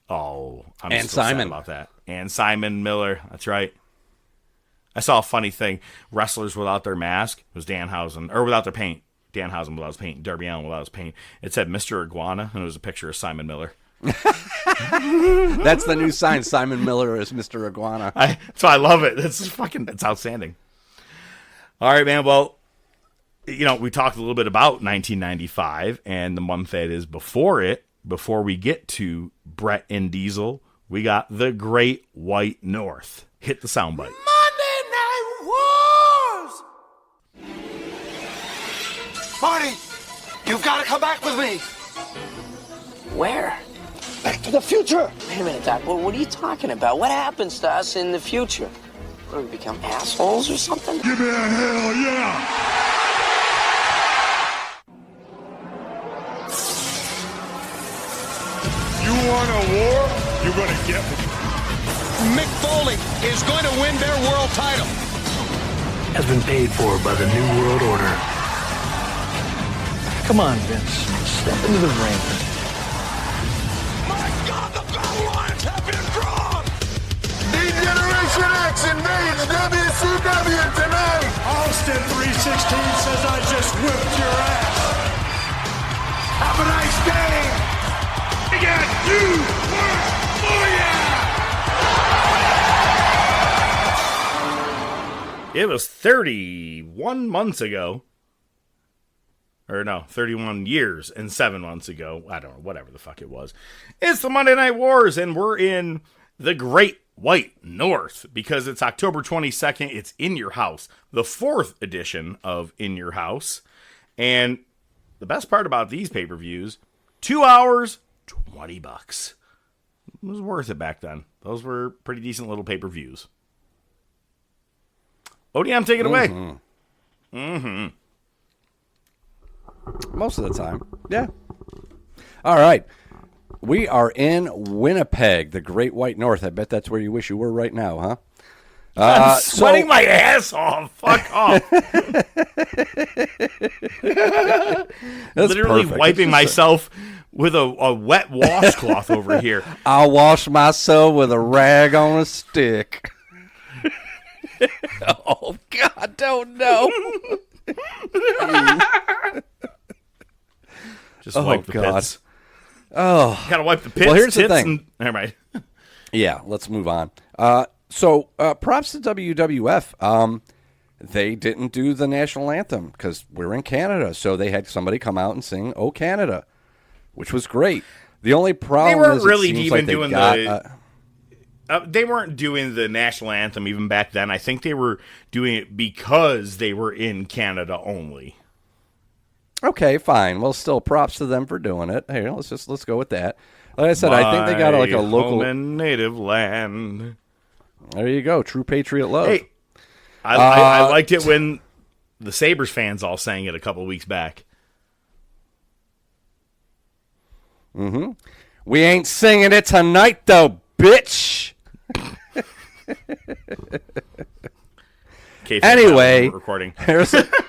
Oh, I'm And still sad Simon. about that. And Simon Miller. That's right. I saw a funny thing. Wrestlers without their mask was Danhausen, or without their paint. Danhausen without his paint. Darby Allin without his paint. It said Mr. Iguana, and it was a picture of Simon Miller. that's the new sign. Simon Miller is Mr. Iguana. So I love it. It's outstanding. All right, man. Well, we talked a little bit about 1995 and the month that is before it. Before we get to Brett and Diesel, we got the Great White North. Hit the soundbite. Monday Night Wars! Marty, you've got to come back with me. Where? Back to the future. Wait a minute, Doc. What are you talking about? What happens to us in the future? What, do we become assholes or something? Give me a hell yeah! You want a war? You're going to get one. Mick Foley is going to win their world title. Has been paid for by the New World Order. Come on, Vince. Step into the ring. My God, the battle lines have been drawn. Generation X invades WCW tonight! Austin 316 says I just whipped your ass. Have a nice day! We got you! It was 31 months ago. Or no, 31 years and 7 months ago. I don't know, whatever the fuck it was. It's the Monday Night Wars, and we're in the Great White North, because it's October 22nd. It's In Your House, the 4th edition of In Your House. And the best part about these pay-per-views, 2 hours, $20. It was worth it back then. Those were pretty decent little pay-per-views. ODM, take it away. Mm-hmm. Most of the time. Yeah. All right. We are in Winnipeg, the Great White North. I bet that's where you wish you were right now, huh? I'm sweating my ass off. Fuck off. Literally perfect. wiping myself with a wet washcloth over here. I'll wash myself with a rag on a stick. Oh, God, don't know. Just wipe the pits. Oh. Gotta wipe the pits. Well, here's tits, the thing. And, all right. Yeah, let's move on. So props to WWF. They didn't do the national anthem because we're in Canada, so they had somebody come out and sing "Oh Canada," which was great. The only problem They weren't is really it seems even like doing they weren't doing the national anthem even back then. I think they were doing it because they were in Canada only. Okay, fine. Well, still props to them for doing it. Hey, let's go with that. Like I said, I think they got like a local home and native land. There you go, true patriot love. Hey, I liked it when the Sabres fans all sang it a couple weeks back. Mm-hmm. We ain't singing it tonight, though, bitch. Anyway, recording.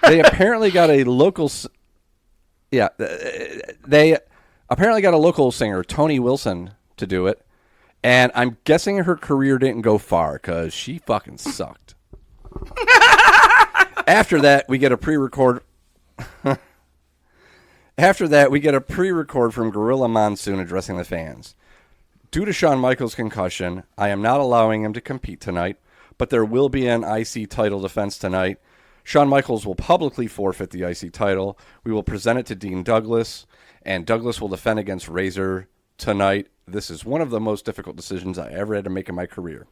They apparently got a local. Yeah, they apparently got a local singer, Tony Wilson, to do it, and I'm guessing her career didn't go far because she fucking sucked. After that, we get a pre-record. After that, we get a pre-record from Gorilla Monsoon addressing the fans. Due to Shawn Michaels' concussion, I am not allowing him to compete tonight, but there will be an IC title defense tonight. Shawn Michaels will publicly forfeit the IC title. We will present it to Dean Douglas, and Douglas will defend against Razor tonight. This is one of the most difficult decisions I ever had to make in my career.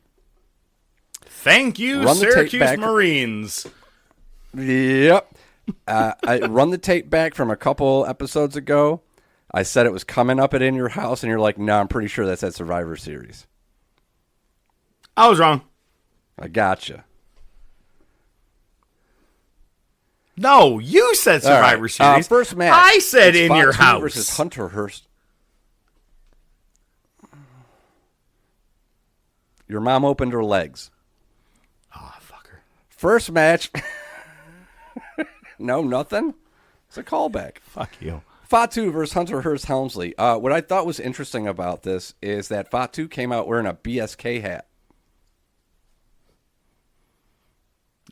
Thank you, Syracuse Marines. Yep. I run the tape back from a couple episodes ago. I said it was coming up at In Your House, and you're like, no, I'm pretty sure that's at Survivor Series. I was wrong. I gotcha. No, you said Survivor Series. First match. I said In Your House. Versus Hunter Hearst. Your mom opened her legs. Oh, fucker. First match. No, nothing. It's a callback. Fuck you. Fatu versus Hunter Hearst Helmsley. What I thought was interesting about this is that Fatu came out wearing a BSK hat.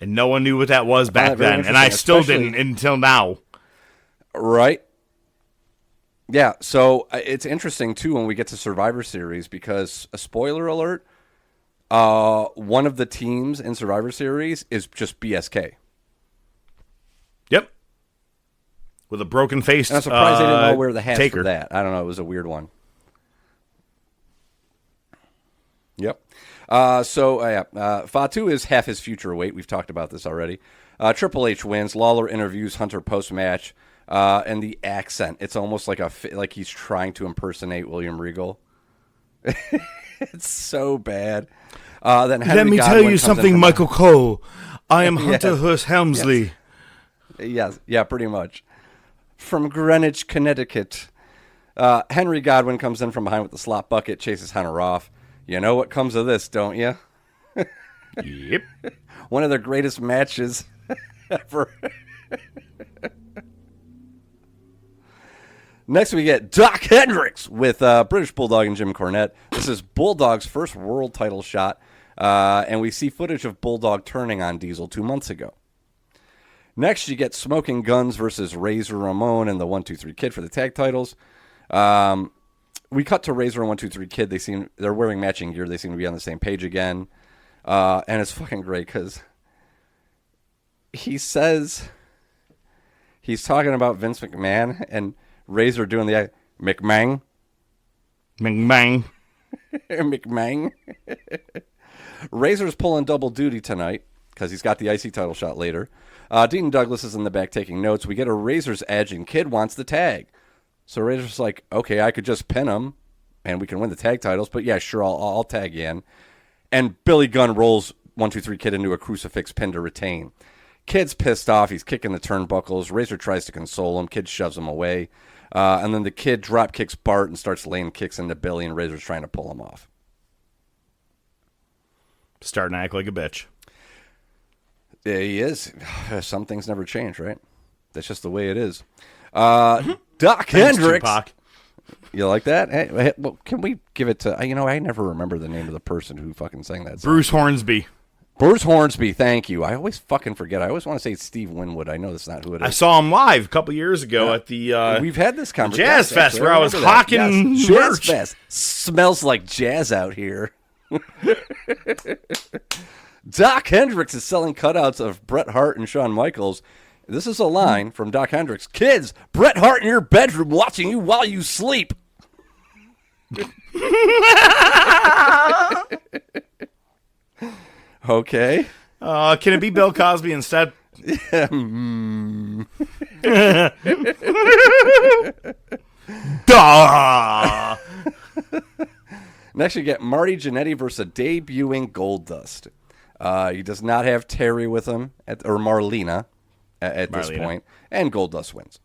And no one knew what that was back then. And I still didn't until now. Right? Yeah, so it's interesting, too, when we get to Survivor Series because, a spoiler alert, one of the teams in Survivor Series is just BSK. Yep. With a broken face. And I'm surprised they didn't all wear the hats Taker. for that. I don't know. It was a weird one. Yep. Fatu is half his future weight. We've talked about this already. Triple H wins. Lawler interviews Hunter post-match. And the accent. It's almost like he's trying to impersonate William Regal. It's so bad. Then let me tell you something, Michael Cole. I am Hunter Hearst Helmsley. Yes. Yeah, pretty much. From Greenwich, Connecticut. Henry Godwin comes in from behind with the slop bucket, chases Hunter off. You know what comes of this, don't you? Yep. One of the greatest matches ever. Next, we get Doc Hendricks with British Bulldog and Jim Cornette. This is Bulldog's first world title shot, and we see footage of Bulldog turning on Diesel 2 months ago. Next, you get Smoking Guns versus Razor Ramon and the 1-2-3 Kid for the tag titles. We cut to Razor and 1-2-3 Kid. They're wearing matching gear. They seem to be on the same page again, and it's fucking great because he says he's talking about Vince McMahon and Razor doing the McMahon. McMahon. Razor's pulling double duty tonight because he's got the IC title shot later. Dean Douglas is in the back taking notes. We get a Razor's edge, and Kid wants the tag. So Razor's like, okay, I could just pin him, and we can win the tag titles. But yeah, sure, I'll tag you in. And Billy Gunn rolls 1-2-3 Kid into a crucifix pin to retain. Kid's pissed off. He's kicking the turnbuckles. Razor tries to console him. Kid shoves him away. And then the Kid drop kicks Bart and starts laying kicks into Billy, and Razor's trying to pull him off. Starting to act like a bitch. Yeah, he is. Some things never change, right? That's just the way it is. Doc Hendricks. Tupac. You like that? Hey, well, can we give it to... I never remember the name of the person who fucking sang that song. Bruce Hornsby. Bruce Hornsby, thank you. I always fucking forget. I always want to say Steve Winwood. I know that's not who it is. I saw him live a couple years ago at the... We've had this conversation. Jazz Fest where I was hawking Jazz merch. Fest. Smells like jazz out here. Doc Hendricks is selling cutouts of Bret Hart and Shawn Michaels. This is a line from Doc Hendricks. Kids, Bret Hart in your bedroom watching you while you sleep. Okay. Can it be Bill Cosby instead? Duh! Next, you get Marty Jannetty versus debuting Goldust. He does not have Terry with him, or Marlena at this point, and Goldust wins.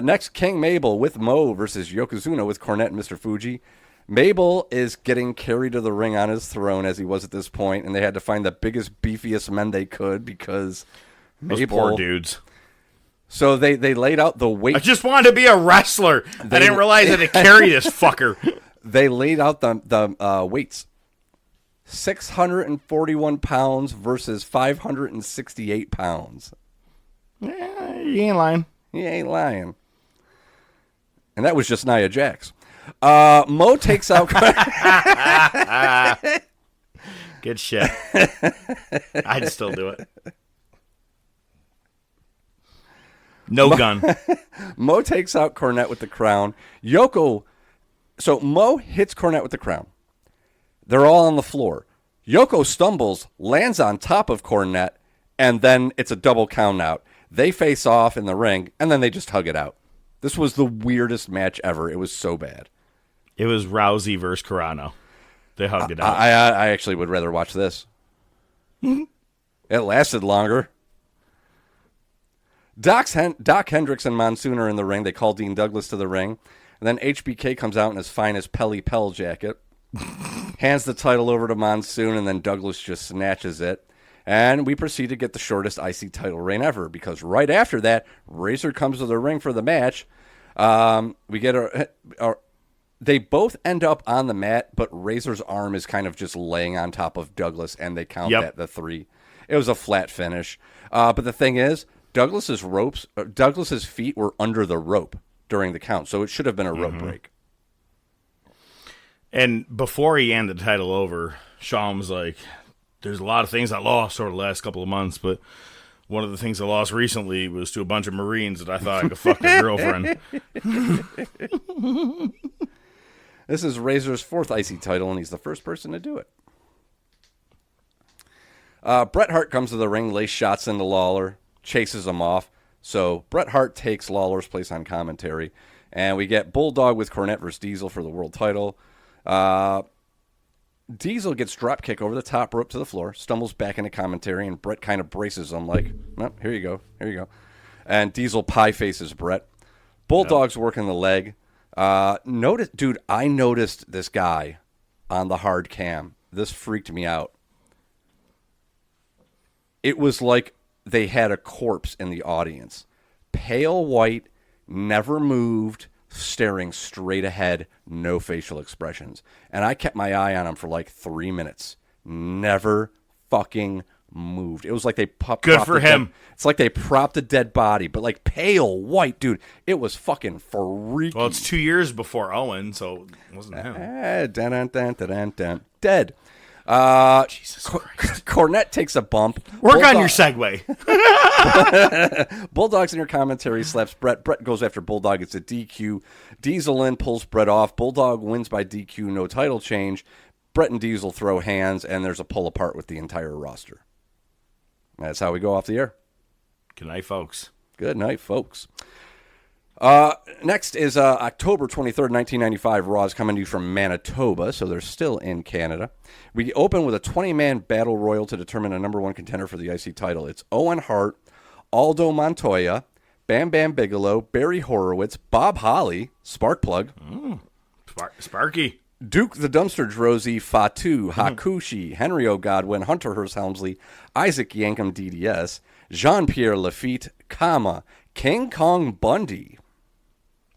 Next, King Mabel with Mo versus Yokozuna with Cornette and Mr. Fuji. Mabel is getting carried to the ring on his throne as he was at this point, and they had to find the biggest, beefiest men they could because Those Mabel... poor dudes. So they laid out the weight... I just wanted to be a wrestler. I didn't realize I had to carry this fucker. They laid out the weights. 641 pounds versus 568 pounds. You ain't lying. He ain't lying. And that was just Nia Jax. Mo takes out... Good shit. I'd still do it. No gun. Mo takes out Cornette with the crown. So Mo hits Cornette with the crown. They're all on the floor. Yoko stumbles, lands on top of Cornette, and then it's a double count out. They face off in the ring, and then they just hug it out. This was the weirdest match ever. It was so bad. It was Rousey versus Carano. They hugged it out. I actually would rather watch this. It lasted longer. Doc Hendricks and Monsoon are in the ring. They call Dean Douglas to the ring. And then HBK comes out in his finest Pelly Pell jacket. Hands the title over to Monsoon, and then Douglas just snatches it. And we proceed to get the shortest IC title reign ever, because right after that, Razor comes to the ring for the match. We get they both end up on the mat, but Razor's arm is kind of just laying on top of Douglas, and they count that the 3. It was a flat finish. But the thing is, Douglas's feet were under the rope during the count, so it should have been a rope break. And before he handed the title over, Shawn was like, there's a lot of things I lost over the last couple of months, but one of the things I lost recently was to a bunch of Marines that I thought I could fuck their girlfriend. This is Razor's 4th IC title, and he's the first person to do it. Bret Hart comes to the ring, lays shots into Lawler, chases him off. So Bret Hart takes Lawler's place on commentary, and we get Bulldog with Cornette versus Diesel for the world title. Diesel gets drop kick over the top rope to the floor, stumbles back into commentary, and Bret kind of braces him like, well, here you go. And Diesel pie faces Bret. Bulldog's working the leg. I noticed this guy on the hard cam. This freaked me out. It was like they had a corpse in the audience. Pale white, never moved, staring straight ahead, no facial expressions. And I kept my eye on him for like 3 minutes. Never fucking moved. It was like they Good for him. It's like they propped a dead body, but like pale white, dude. It was fucking freaky. Well, it's 2 years before Owen, so it wasn't him. Dead. Jesus Christ. Cornette takes a bump. Work on your segue. Bulldog's in your commentary, slaps Bret. Bret goes after Bulldog. It's a DQ. Diesel in, pulls Bret off. Bulldog wins by DQ, no title change. Brett and Diesel throw hands, and there's a pull apart with the entire roster. That's how we go off the air. Good night, folks. Good night, folks. Next is October 23rd, 1995. Raw is coming to you from Manitoba, so they're still in Canada. We open with a 20-man battle royal to determine a number one contender for the IC title. It's Owen Hart, Aldo Montoya, Bam Bam Bigelow, Barry Horowitz, Bob Holly, Sparkplug, Sparky, Duke the Dumpster Drozy, Fatu, Hakushi, Henry O'Godwin, Hunter Hearst Helmsley, Isaac Yankem DDS, Jean-Pierre Lafitte, Kama, King Kong Bundy,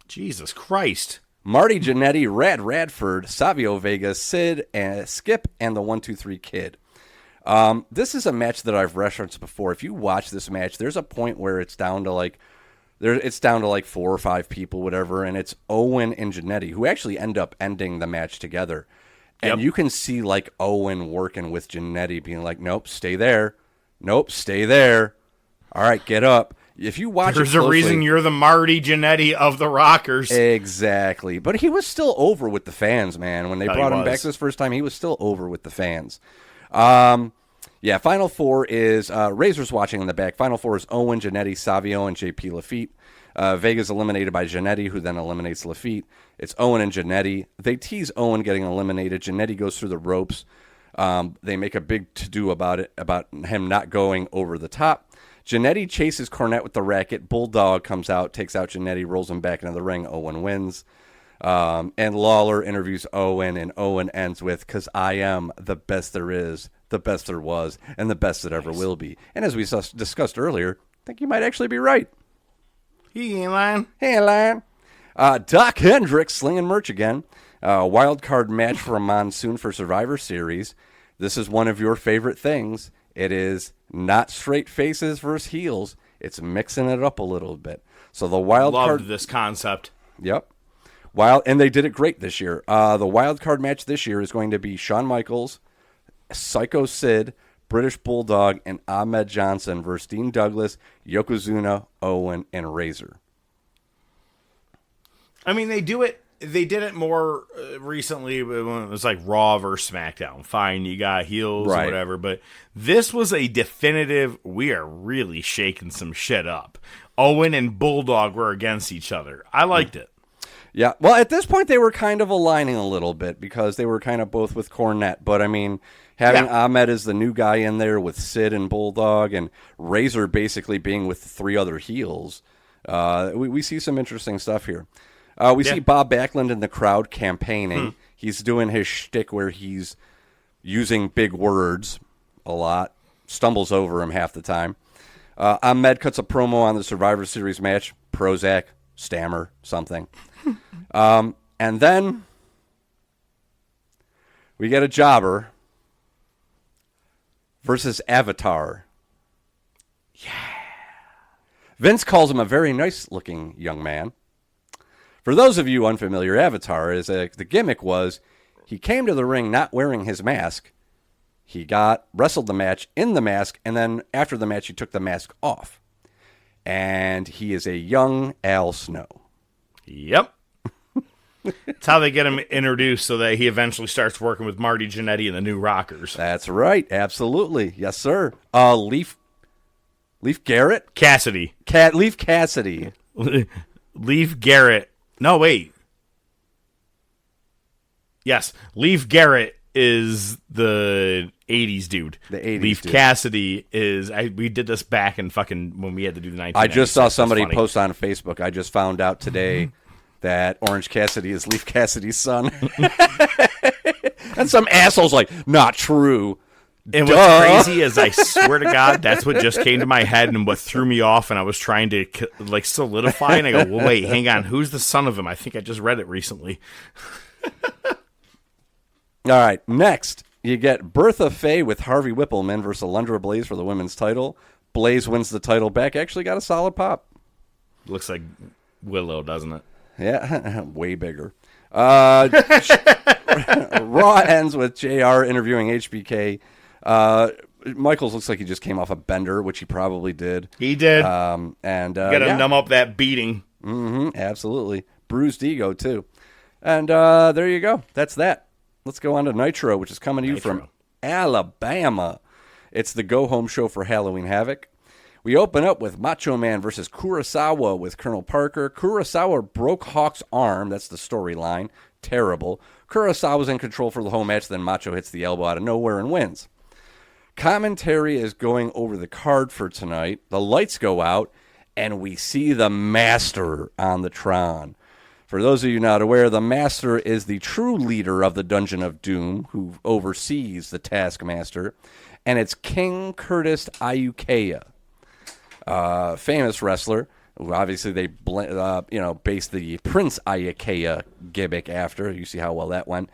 Jesus Christ, Marty Jannetty, Rad Radford, Savio Vega, Sid, and Skip, and the 1-2-3 Kid. This is a match that I've referenced before. If you watch this match, there's a point where it's down to like 4 or 5 people, whatever, and it's Owen and Jannetty who actually end up ending the match together. And you can see like Owen working with Jannetty, being like, "Nope, stay there. Nope, stay there. All right, get up." If you watch, there's it closely, a reason you're the Marty Jannetty of the Rockers. Exactly. But he was still over with the fans, man. When they brought him back this first time, he was still over with the fans. Yeah, Final Four is Razor's watching in the back. Final Four is Owen, Jannetty, Savio, and JP Lafitte. Vega's eliminated by Jannetty, who then eliminates Lafitte. It's Owen and Jannetty. They tease Owen getting eliminated. Jannetty goes through the ropes. They make a big to-do about it, about him not going over the top. Jannetty chases Cornette with the racket. Bulldog comes out, takes out Jannetty, rolls him back into the ring. Owen wins. And Lawler interviews Owen, and Owen ends with, "'Cause I am the best there is, the best there was, and the best that ever will be." And as we discussed earlier, I think you might actually be right. He ain't lying. He ain't lying. Doc Hendricks slinging merch again. Wild card match for a Monsoon for Survivor Series. This is one of your favorite things. It is not straight faces versus heels. It's mixing it up a little bit. So the wild card. Loved this concept. Yep. And they did it great this year. The wild card match this year is going to be Shawn Michaels, Psycho Sid, British Bulldog, and Ahmed Johnson versus Dean Douglas, Yokozuna, Owen, and Razor. I mean, they did it more recently when it was like Raw versus SmackDown. Fine, you got heels or whatever, but this was a definitive, we are really shaking some shit up. Owen and Bulldog were against each other. I liked it. Yeah, well, at this point, they were kind of aligning a little bit because they were kind of both with Cornette. But, I mean, having Ahmed as the new guy in there with Sid and Bulldog and Razor basically being with the 3 other heels, we see some interesting stuff here. We see Bob Backlund in the crowd campaigning. He's doing his shtick where he's using big words a lot, stumbles over him half the time. Ahmed cuts a promo on the Survivor Series match, Prozac, stammer, something. And then we get a jobber versus Avatar. Yeah. Vince calls him a very nice-looking young man. For those of you unfamiliar, Avatar the gimmick was he came to the ring not wearing his mask. He wrestled the match in the mask, and then after the match, he took the mask off. And he is a young Al Snow. Yep. That's how they get him introduced so that he eventually starts working with Marty Jannetty and the New Rockers. That's right. Absolutely. Yes, sir. Leaf Garrett? Cassidy. Leaf Cassidy. Leaf Garrett. No, wait. Yes, Leaf Garrett is the 80s dude. The 80s Leaf dude. Cassidy is... we did this back in fucking... when we had to do the 1990s. I just saw somebody post on Facebook. I just found out today that Orange Cassidy is Leaf Cassidy's son. And some asshole's like, not true. And what's crazy is, I swear to God, that's what just came to my head and what threw me off, and I was trying to like solidify, and I go, well, wait, hang on, who's the son of him? I think I just read it recently. All right, next, you get Bertha Faye with Harvey Whippleman versus Alundra Blaze for the women's title. Blaze wins the title back. Actually got a solid pop. Looks like Willow, doesn't it? Yeah, way bigger. Raw ends with JR interviewing HBK. Michaels looks like he just came off a bender, which he probably did. He did. And gotta numb up that beating. Absolutely. Bruised ego, too. And there you go. That's that. let's go on to Nitro, which is coming to you from Alabama. It's the go-home show for Halloween Havoc. We open up with Macho Man versus Kurosawa with Colonel Parker. Kurosawa broke Hawk's arm. That's the storyline. Terrible. Kurosawa's in control for the whole match. Then Macho hits the elbow out of nowhere and wins. Commentary is going over the card for tonight. The lights go out, and we see the Master on the Tron. For those of you not aware, the Master is the true leader of the Dungeon of Doom, who oversees the Taskmaster, and it's King Curtis Ayukea, famous wrestler. Obviously, they based the Prince Ayukea gimmick after. You see how well that went.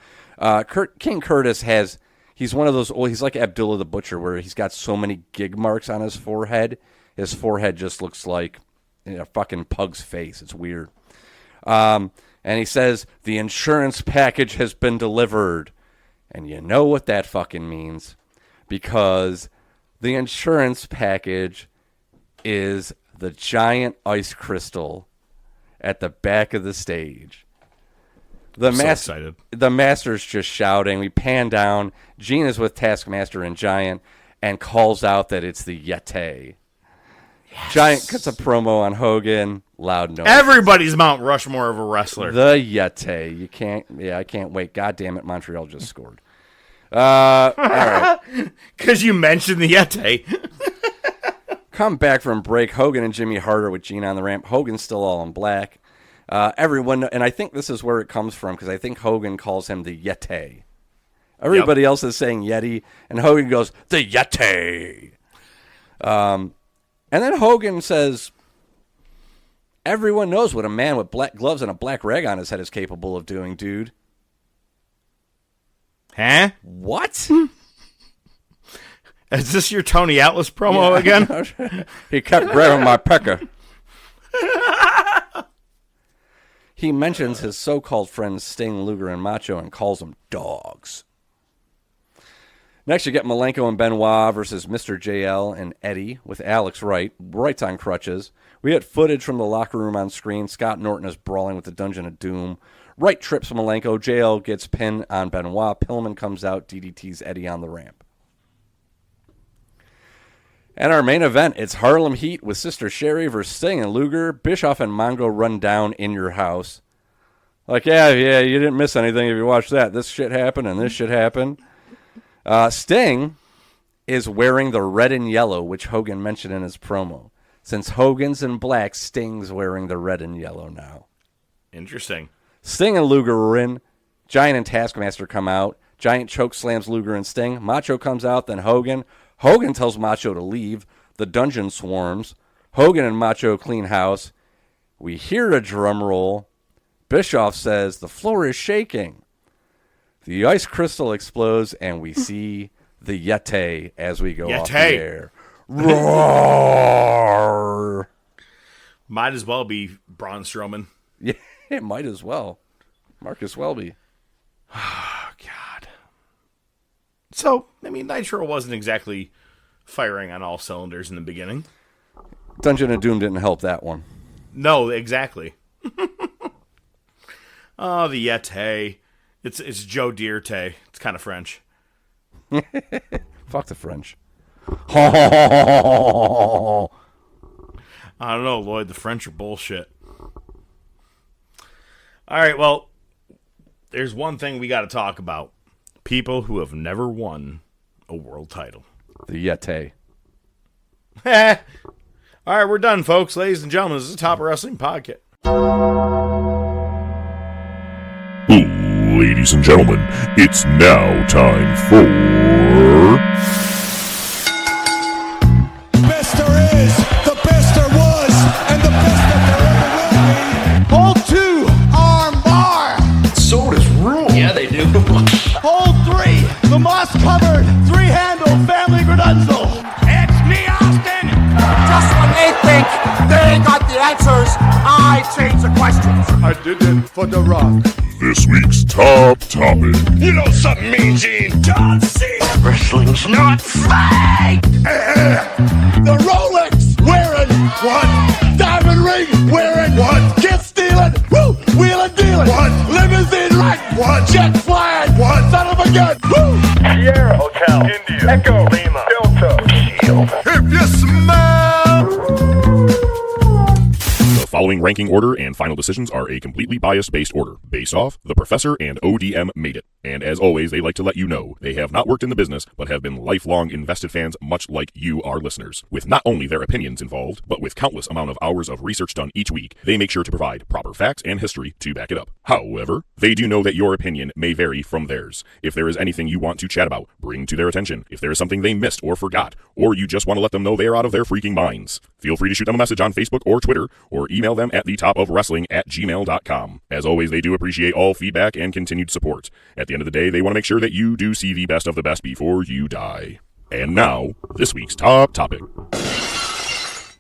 King Curtis he's one of those. He's like Abdullah the Butcher, where he's got so many gig marks on his forehead. His forehead just looks like a fucking pug's face. It's weird. And he says, the insurance package has been delivered. And you know what that fucking means. Because the insurance package is the giant ice crystal at the back of the stage. I'm so excited. The Master's just shouting. We pan down. Gene is with Taskmaster and Giant and calls out that it's the Yeti. Yes. Giant cuts a promo on Hogan. Loud noise. Everybody's Mount Rushmore of a wrestler. The Yeti. You can't. Yeah, I can't wait. God damn it, Montreal just scored. All right. Because you mentioned the Yeti. Come back from break. Hogan and Jimmy Hart are with Gene on the ramp. Hogan's still all in black. Everyone, and I think this is where it comes from, because I think Hogan calls him the Yeti. Everybody else is saying Yeti, and Hogan goes, the Yeti. And then Hogan says, everyone knows what a man with black gloves and a black rag on his head is capable of doing, dude. Huh? What? Is this your Tony Atlas promo again? He kept grabbing my pecker. He mentions his so-called friends Sting, Luger, and Macho and calls them dogs. Next, you get Malenko and Benoit versus Mr. JL and Eddie with Alex Wright. Wright's on crutches. We get footage from the locker room on screen. Scott Norton is brawling with the Dungeon of Doom. Wright trips Malenko. JL gets pinned on Benoit. Pillman comes out, DDTs Eddie on the ramp. And our main event, it's Harlem Heat with Sister Sherry versus Sting and Luger. Bischoff and Mongo run down in your house. Like, yeah, you didn't miss anything if you watched that. This shit happened and this shit happened. Sting is wearing the red and yellow, which Hogan mentioned in his promo. Since Hogan's in black, Sting's wearing the red and yellow now. Interesting. Sting and Luger are in. Giant and Taskmaster come out. Giant choke slams Luger and Sting. Macho comes out, then Hogan. Hogan tells Macho to leave. The dungeon swarms. Hogan and Macho clean house. We hear a drum roll. Bischoff says, the floor is shaking. The ice crystal explodes, and we see the Yeti as we go off the air. Roar! Might as well be Braun Strowman. Yeah, it might as well. Marcus Welby. Oh, God. So, I mean, Nitro wasn't exactly firing on all cylinders in the beginning. Dungeon of Doom didn't help that one. No, exactly. Oh, the Yeti. It's Joe Dierte. It's kind of French. Fuck the French. I don't know, Lloyd. The French are bullshit. All right, well, there's one thing we got to talk about. People who have never won a world title. The Yeti. All right, we're done, folks. Ladies and gentlemen, this is the Top Wrestling Podcast. Ladies and gentlemen, it's now time for... Best there is, the best there was, and the best that there ever will be. Hold 2, arm bar. Sodas rule. Yeah, they do. Hold 3, the moss-covered, 3-handle family granunzel. It's me, Austin. Just when they think they got the answers, I change the questions. I did it for The Rock. This week's top topic. You know something, Mean Gene? John Cena. Wrestling's not fake. The Rolex wearing what? Diamond ring wearing what? Kiss stealing, woo, wheeling dealing what? Limousine right what? Jet flying what? Hotel. India. Echo. Lima. Delta. Shield. If you smell. The following ranking order and final decisions are a completely bias-based order, based off The Professor and ODM made it. And as always, they like to let you know they have not worked in the business, but have been lifelong invested fans much like you, our listeners. With not only their opinions involved, but with countless amount of hours of research done each week, they make sure to provide proper facts and history to back it up. However, they do know that your opinion may vary from theirs. If there is anything you want to chat about, bring to their attention. If there is something they missed or forgot, or you just want to let them know they are out of their freaking minds, feel free to shoot them a message on Facebook or Twitter, or email them at thetopofwrestling@gmail.com. As always, they do appreciate all feedback and continued support. At the end of the day, they want to make sure that you do see the best of the best before you die. And now, this week's top topic. It's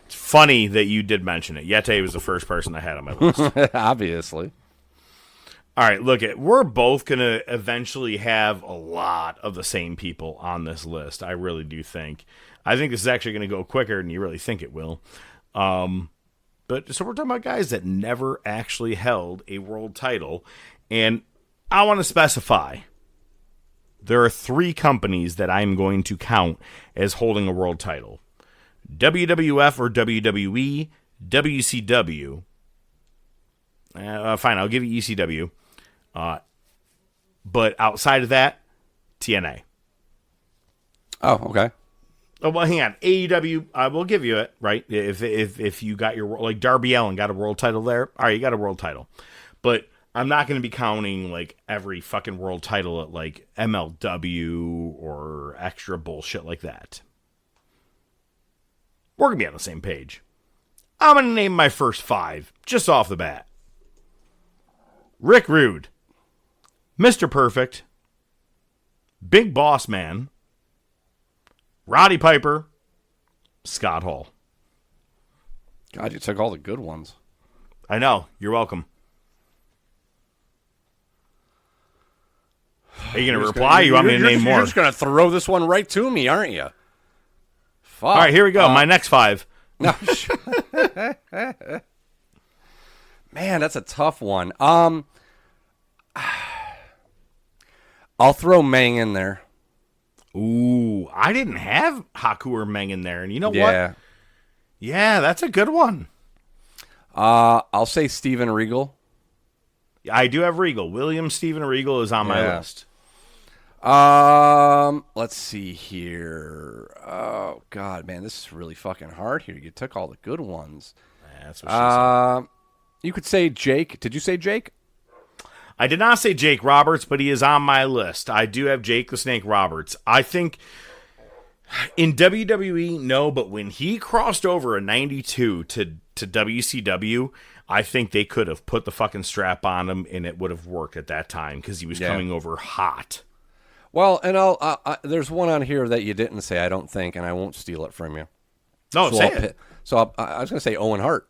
funny that you did mention it. Yete was the first person I had on my list. Obviously. All right, look, we're both going to eventually have a lot of the same people on this list. I really do think. I think this is actually going to go quicker than you really think it will. But so we're talking about guys that never actually held a world title. And I want to specify there are 3 companies that I'm going to count as holding a world title: WWF or WWE, WCW. Fine, I'll give you ECW. But outside of that, TNA. Oh, okay. Oh, well, hang on. AEW, I will give you it, right? If you got your, like Darby Allin got a world title there, all right, you got a world title. But I'm not going to be counting like every fucking world title at like MLW or extra bullshit like that. We're going to be on the same page. I'm going to name my first 5 just off the bat. Rick Rude, Mr. Perfect, Big Boss Man, Roddy Piper, Scott Hall. God, you took all the good ones. I know. You're welcome. Are you going to reply? You want me to name more? You're just going to throw this one right to me, aren't you? Fuck. All right, here we go. My next 5. No. Man, that's a tough one. I'll throw Meng in there. Ooh, I didn't have Haku or Meng in there, and you know what? Yeah, that's a good one. I'll say Steven Regal. I do have Regal. William Steven Regal is on my list. Let's see here. Oh God, man, this is really fucking hard here. You took all the good ones. That's what she said. You could say Jake. Did you say Jake? I did not say Jake Roberts, but he is on my list. I do have Jake the Snake Roberts. I think in WWE, no, but when he crossed over in 92 to WCW, I think they could have put the fucking strap on him and it would have worked at that time because he was coming over hot. Well, and there's one on here that you didn't say, I don't think, and I won't steal it from you. No, so say it. So I was going to say Owen Hart.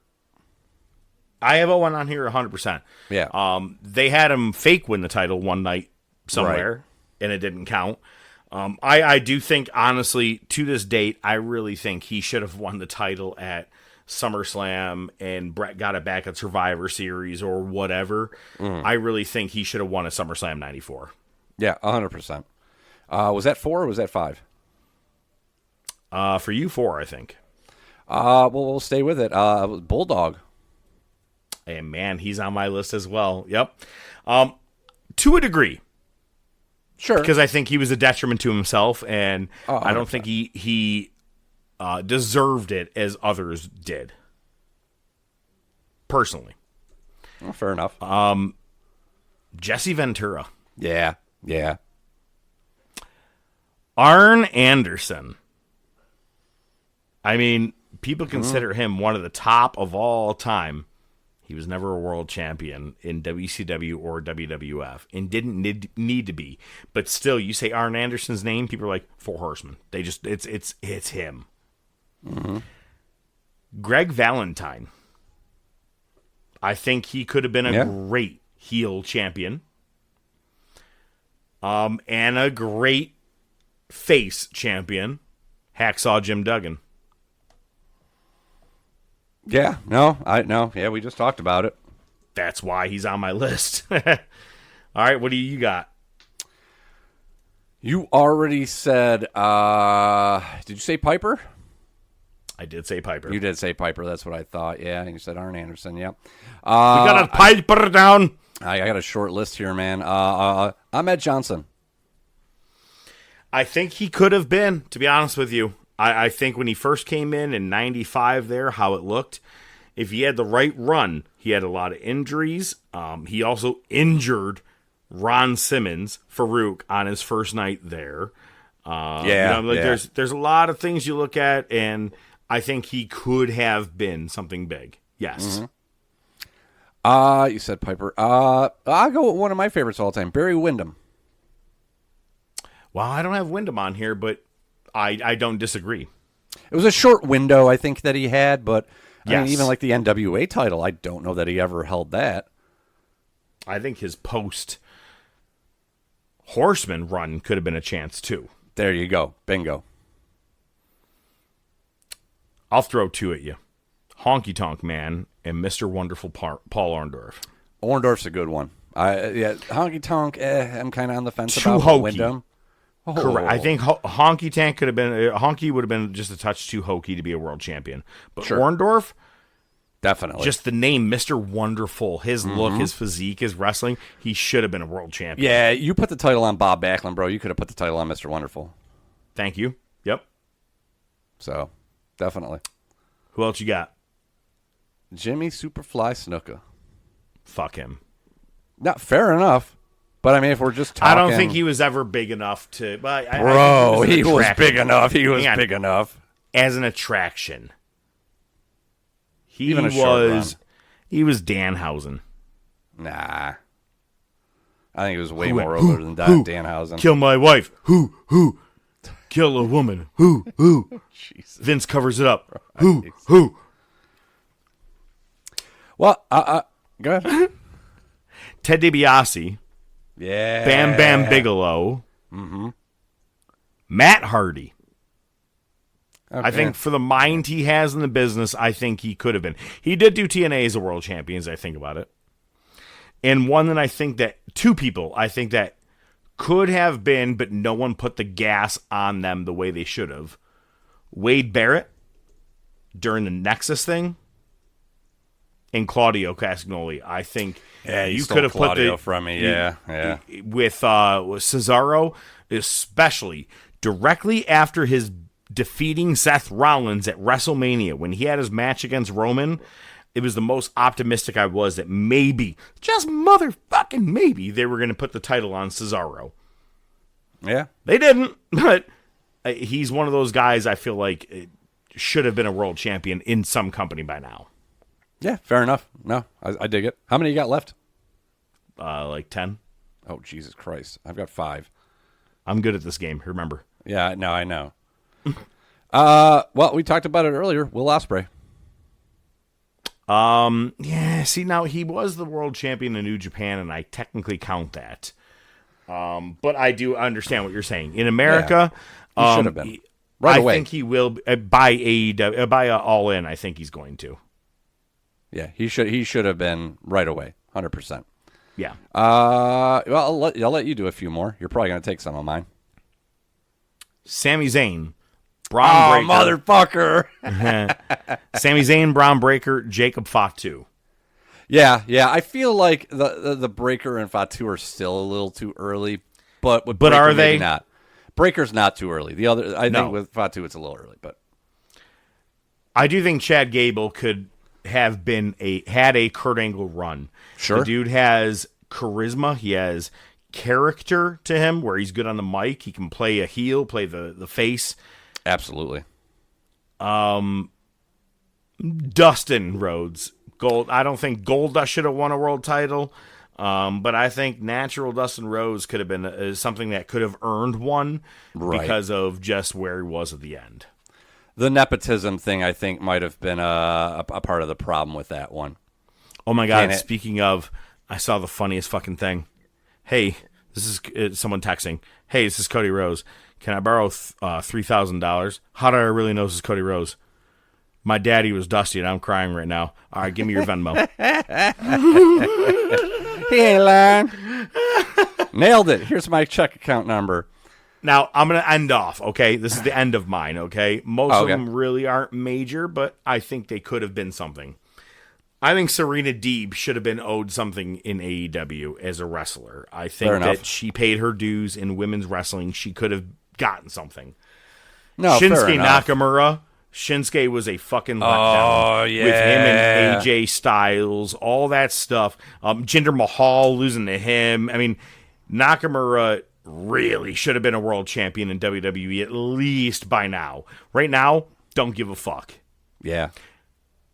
I have Owen on here 100%. Yeah. They had him fake win the title one night somewhere, and it didn't count. I do think, honestly, to this date, I really think he should have won the title at SummerSlam and Brett got it back at Survivor Series or whatever. I really think he should have won at SummerSlam 94. Yeah, 100%. Was that 4 or was that 5? For you, 4, I think. Well, we'll stay with it. Bulldog. And man, he's on my list as well. Yep. To a degree. Sure. Because I think he was a detriment to himself, and I don't think he deserved it as others did. Personally. Well, fair enough. Jesse Ventura. Yeah. Arn Anderson. I mean, people consider him one of the top of all time. He was never a world champion in WCW or WWF and didn't need to be. But still, you say Arn Anderson's name, people are like, 4 Horsemen. They just, it's him. Mm-hmm. Greg Valentine. I think he could have been a great heel champion. And a great face champion. Hacksaw Jim Duggan. Yeah, we just talked about it. That's why he's on my list. All right, what do you got? You already said, did you say Piper? I did say Piper. You did say Piper. That's what I thought. Yeah, and you said Arn Anderson. Yep. We got a Piper down. I got a short list here, man. Ahmed Johnson. I think he could have been, to be honest with you. I think when he first came in 95 there, how it looked, if he had the right run, he had a lot of injuries. He also injured Ron Simmons, Farouk, on his first night there. There's a lot of things you look at, and I think he could have been something big. Yes. Mm-hmm. You said Piper. I'll go with one of my favorites all time, Barry Windham. Well, I don't have Windham on here, but I don't disagree. It was a short window, I think, that he had, but I mean, Yes. even like the NWA title, I don't know that he ever held that. I think his post Horseman run could have been a chance too. There you go. Bingo. I'll throw two at you. Honky Tonk Man and Mr. Wonderful Paul Orndorff. Orndorff's a good one. Honky Tonk, I'm kind of on the fence Too about hokey. Wyndham. Oh. Correct. I think Honky Tank could have been Honky would have been just a touch too hokey to be a world champion. But Sure. Orndorff, Definitely. just the name Mr. Wonderful, his look, his physique, his wrestling, he should have been a world champion. Yeah, you put the title on Bob Backlund, bro. You could have put the title on Mr. Wonderful. Thank you. Yep. So, definitely. Who else you got? Jimmy Superfly Snuka. Fuck him. Not fair enough. But I mean, if we're just talking, I don't think he was ever big enough to. But bro, I he was attraction. big enough. He was Hang on. big enough. As an attraction. He Even a short run. He was Danhausen. Nah. I think it was way more over than Danhausen. Kill my wife. Who? Kill a woman. Who? Jesus. Vince covers it up. Who? Well, go ahead. Ted DiBiase. Yeah. Bam Bam Bigelow. Mm-hmm. Matt Hardy. Okay. I think for the mind he has in the business, I think he could have been. He did do TNA as a world champion, as I think about it. And one that I think that, two people I think that could have been, but no one put the gas on them the way they should have. Wade Barrett during the Nexus thing, and Claudio Castagnoli. I think you could have put Claudio from me. Yeah. With Cesaro, especially directly after his defeating Seth Rollins at WrestleMania when he had his match against Roman. It was the most optimistic I was that maybe, just motherfucking maybe, they were going to put the title on Cesaro. Yeah. They didn't, but he's one of those guys I feel like should have been a world champion in some company by now. Yeah, fair enough. No, I dig it. How many you got left? Like 10. Oh, Jesus Christ. I've got 5. I'm good at this game, remember. Yeah, no, I know. Well, we talked about it earlier. Will Ospreay. Yeah, see, now he was the world champion in New Japan, and I technically count that. But I do understand what you're saying. In America, he should have been. Right away. I think he will by AEW, by All In. I think he's going to. Yeah, he should have been right away, 100%. Yeah. Well, I'll let you do a few more. You're probably going to take some of mine. Sami Zayn, Braun Breaker. Motherfucker. Sami Zayn, Braun Breaker, Jacob Fatu. Yeah. I feel like the Breaker and Fatu are still a little too early, but Breaker, are they? maybe not? Breaker's not too early. The other, I think with Fatu it's a little early, but I do think Chad Gable could have had a Kurt Angle run. Sure. The dude has charisma. He has character to him where he's good on the mic. He can play a heel, play the face. Absolutely. Dustin Rhodes. Gold. I don't think Goldust should have won a world title, but I think natural Dustin Rhodes could have been something that could have earned one because of just where he was at the end. The nepotism thing, I think, might have been a part of the problem with that one. Oh, my God. Speaking of, I saw the funniest fucking thing. Hey, this is someone texting. Hey, this is Cody Rhodes. Can I borrow $3,000? How do I really know this is Cody Rhodes? My daddy was Dusty, and I'm crying right now. All right, give me your Venmo. He ain't lying. Nailed it. Here's my check account number. Now, I'm going to end off, okay? This is the end of mine, okay? Most of them really aren't major, but I think they could have been something. I think Serena Deeb should have been owed something in AEW as a wrestler. I think that she paid her dues in women's wrestling. She could have gotten something. No, Shinsuke Nakamura. Shinsuke was a fucking letdown. Oh, yeah. With him and AJ Styles, all that stuff. Jinder Mahal losing to him. I mean, Nakamura really should have been a world champion in WWE at least by now. Right now, don't give a fuck. Yeah.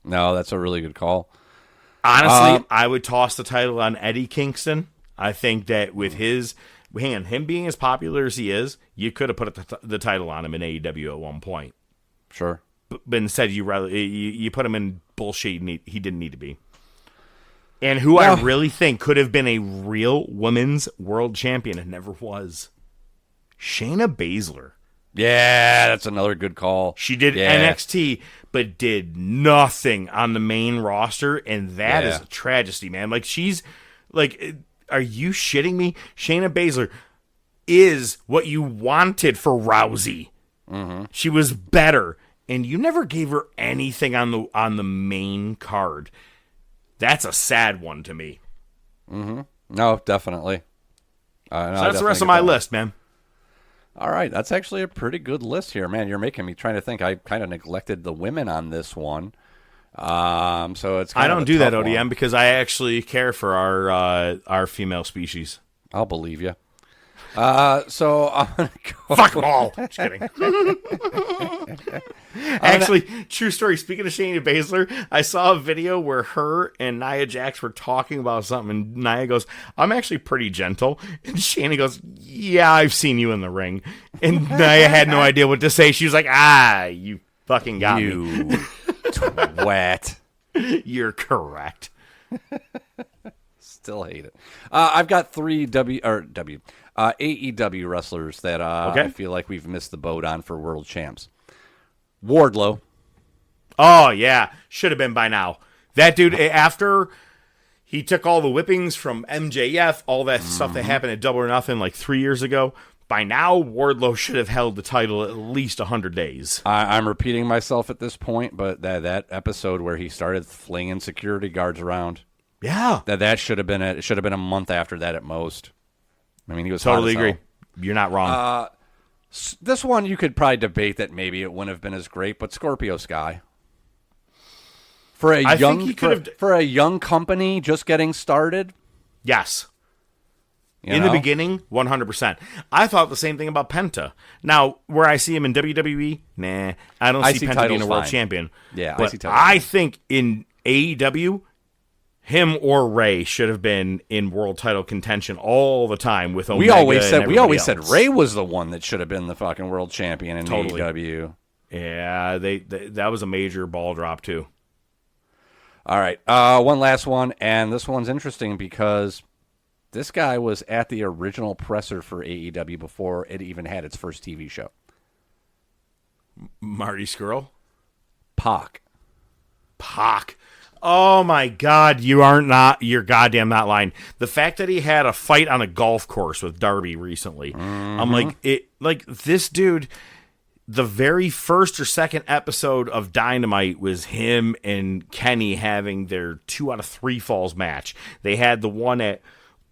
No, that's a really good call. Honestly, I would toss the title on Eddie Kingston. I think that with him being as popular as he is, you could have put the title on him in AEW at one point. Sure. But instead, you put him in bullshit he didn't need to be. And who I really think could have been a real women's world champion and never was. Shayna Baszler. Yeah, that's another good call. She did NXT, but did nothing on the main roster, and that is a tragedy, man. Like, she's, like, are you shitting me? Shayna Baszler is what you wanted for Rousey. Mm-hmm. She was better, and you never gave her anything on the main card. That's a sad one to me. Mm-hmm. No, definitely. So that's the rest of my list, man. All right, that's actually a pretty good list here, man. You're making me trying to think. I kind of neglected the women on this one, so it's. I don't do that, ODM, one. because I actually care for our female species. I'll believe you. So I'm gonna go. Fuck them all. Just kidding. Actually, true story. Speaking of Shayna Baszler, I saw a video where her and Nia Jax were talking about something, and Nia goes, "I'm actually pretty gentle," and Shayna goes, "Yeah, I've seen you in the ring." And Nia had no idea what to say. She was like, "You fucking got me, twat." You're correct. Still hate it. I've got 3 AEW wrestlers that I feel like we've missed the boat on for world champs. Wardlow. Oh, yeah. Should have been by now. That dude, after he took all the whippings from MJF, all that stuff that happened at Double or Nothing like 3 years ago, by now, Wardlow should have held the title at least 100 days. I'm repeating myself at this point, but that episode where he started flinging security guards around, that should have been it should have been a month after that at most. I mean, he was totally agree. You're not wrong. This one you could probably debate that maybe it wouldn't have been as great, but Scorpio Sky for a young company just getting started. Yes. In the beginning, 100%. I thought the same thing about Penta. Now, where I see him in WWE, nah, I don't see Penta being a world champion. Yeah, but I think in AEW, him or Ray should have been in world title contention all the time with Omega. We always said Ray was the one that should have been the fucking world champion in AEW. Yeah, that was a major ball drop too. All right, one last one, and this one's interesting because this guy was at the original presser for AEW before it even had its first TV show. Marty Scurll? Pac. Oh my God, you're goddamn not lying. The fact that he had a fight on a golf course with Darby recently, I'm like this dude. The very first or second episode of Dynamite was him and Kenny having their 2 out of 3 falls match. They had the one at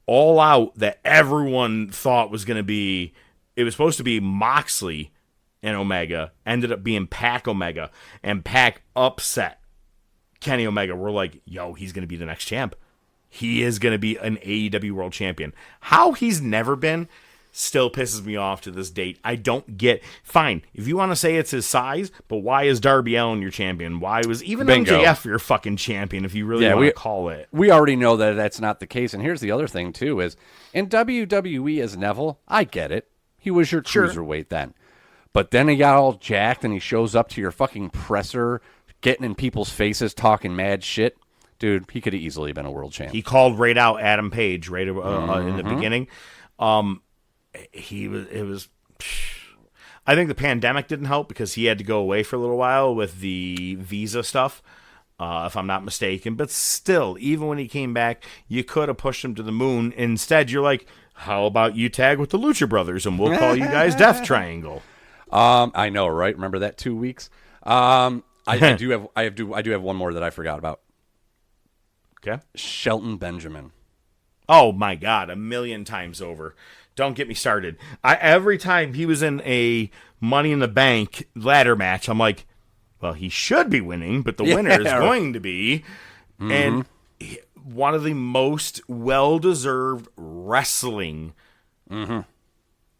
All Out that everyone thought was going to be. It was supposed to be Moxley and Omega. Ended up being Pac Omega, and Pac upset Kenny Omega. We're like, yo, he's going to be the next champ. He is going to be an AEW world champion. How he's never been still pisses me off to this date. I don't get. Fine, if you want to say it's his size, but why is Darby Allin your champion? Why was even MJF your fucking champion if you really want to call it? We already know that that's not the case. And here's the other thing, too, is in WWE as Neville, I get it. He was your cruiserweight then. But then he got all jacked and he shows up to your fucking presser getting in people's faces, talking mad shit. Dude, he could have easily been a world champ. He called right out Adam Page right in the beginning. It was. I think the pandemic didn't help because he had to go away for a little while with the visa stuff, if I'm not mistaken. But still, even when he came back, you could have pushed him to the moon. Instead, you're like, How about you tag with the Lucha Brothers and we'll call you guys Death Triangle? I know, right? Remember that 2 weeks? I do have one more that I forgot about. Okay. Shelton Benjamin. Oh my God, 1,000,000 times over. Don't get me started. Every time he was in a Money in the Bank ladder match, I'm like, well, he should be winning, but the winner is going to be. Mm-hmm. And one of the most well-deserved wrestling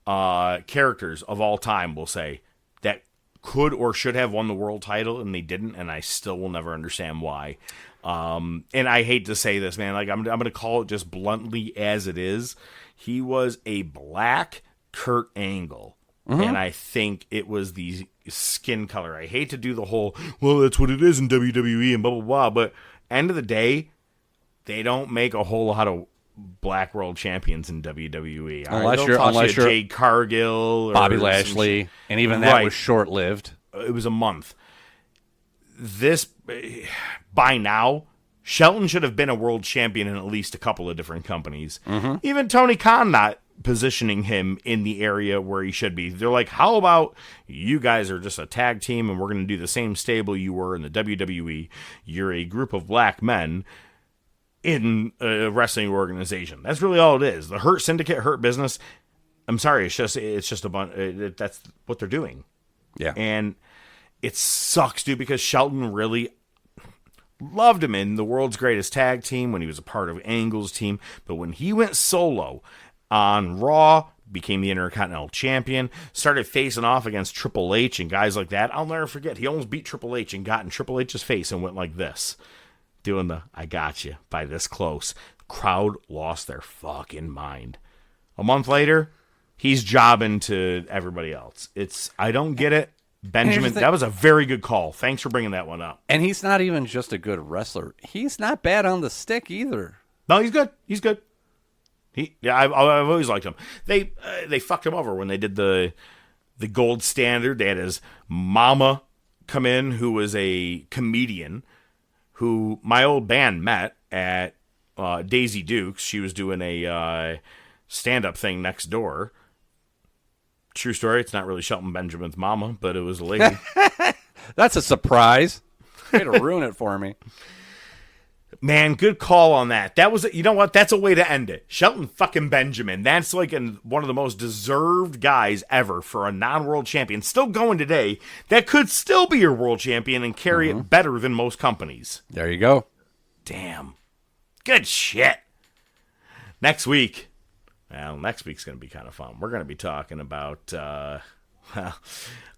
characters of all time, we'll say, that could or should have won the world title, and they didn't, and I still will never understand why. And I hate to say this, man. Like I'm going to call it just bluntly as it is. He was a black Kurt Angle, and I think it was the skin color. I hate to do the whole, well, that's what it is in WWE and blah, blah, blah. But end of the day, they don't make a whole lot of black world champions in WWE. Unless you're Jade Cargill or Bobby Lashley, and even that was short-lived. It was a month. This, by now, Shelton should have been a world champion in at least a couple of different companies. Even Tony Khan not positioning him in the area where he should be. They're like, how about you guys are just a tag team and we're going to do the same stable you were in the WWE. You're a group of black men in a wrestling organization. That's really all it is. The Hurt Syndicate, Hurt Business. I'm sorry, it's just a bunch. That's what they're doing. Yeah. And it sucks, dude, because Shelton really loved him in the world's greatest tag team when he was a part of Angle's team. But when he went solo on Raw, became the Intercontinental Champion, started facing off against Triple H and guys like that, I'll never forget. He almost beat Triple H and got in Triple H's face and went like this, doing the, I got you, by this close. Crowd lost their fucking mind. A month later, he's jobbing to everybody else. I don't get it. Benjamin, that was a very good call. Thanks for bringing that one up. And he's not even just a good wrestler. He's not bad on the stick either. No, he's good. He's good. I've always liked him. They fucked him over when they did the gold standard. They had his mama come in, who was a comedian, who my old band met at Daisy Dukes. She was doing a stand-up thing next door. True story. It's not really Shelton Benjamin's mama, but it was a lady. That's a surprise. Way to ruin it for me. Man, good call on that. That was, you know what? That's a way to end it. Shelton fucking Benjamin. That's like one of the most deserved guys ever for a non-world champion. Still going today. That could still be your world champion and carry it better than most companies. There you go. Damn. Good shit. Next week's going to be kind of fun. We're going to be talking about,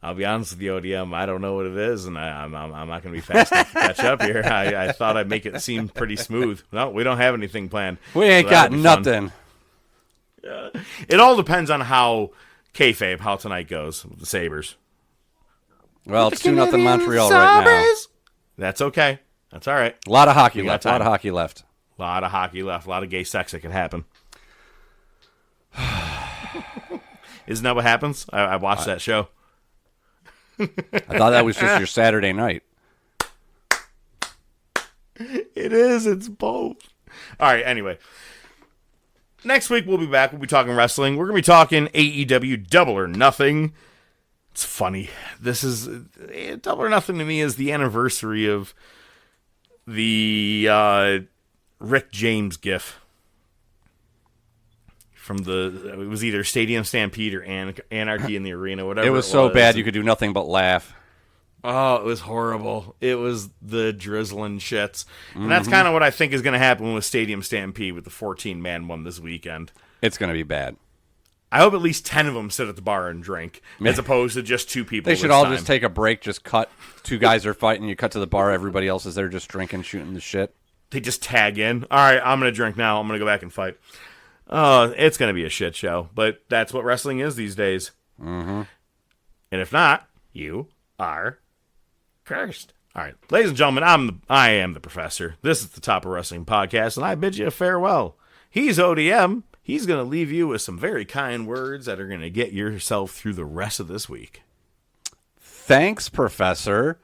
I'll be honest with you, ODM, I don't know what it is, and I'm not going to be fast enough to catch up here. I thought I'd make it seem pretty smooth. No, we don't have anything planned. We ain't got nothing. It all depends on how how tonight goes with the Sabres. Well, it's 2-0 Montreal right now. That's okay. That's all right. A lot of hockey left. A lot of hockey left. A lot of gay sex that could happen. Isn't that what happens? I watched that show. I thought that was just your Saturday night. It is. It's both. All right. Anyway, next week we'll be back. We'll be talking wrestling. We're going to be talking AEW Double or Nothing. It's funny. This is Double or Nothing to me is the anniversary of the Rick James gif. It was either Stadium Stampede or Anarchy in the Arena, whatever. It was so bad you could do nothing but laugh. Oh, it was horrible. It was the drizzling shits. And that's kind of what I think is going to happen with Stadium Stampede with the 14-man one this weekend. It's going to be bad. I hope at least 10 of them sit at the bar and drink, as opposed to just 2 people. They should all just take a break, just cut. 2 guys are fighting, you cut to the bar, everybody else is there just drinking, shooting the shit. They just tag in. All right, I'm going to drink now. I'm going to go back and fight. It's going to be a shit show, but that's what wrestling is these days. And if not, you are cursed. All right, ladies and gentlemen, I am the professor. This is the Top of Wrestling Podcast, and I bid you a farewell. He's ODM. He's going to leave you with some very kind words that are going to get yourself through the rest of this week. Thanks, Professor.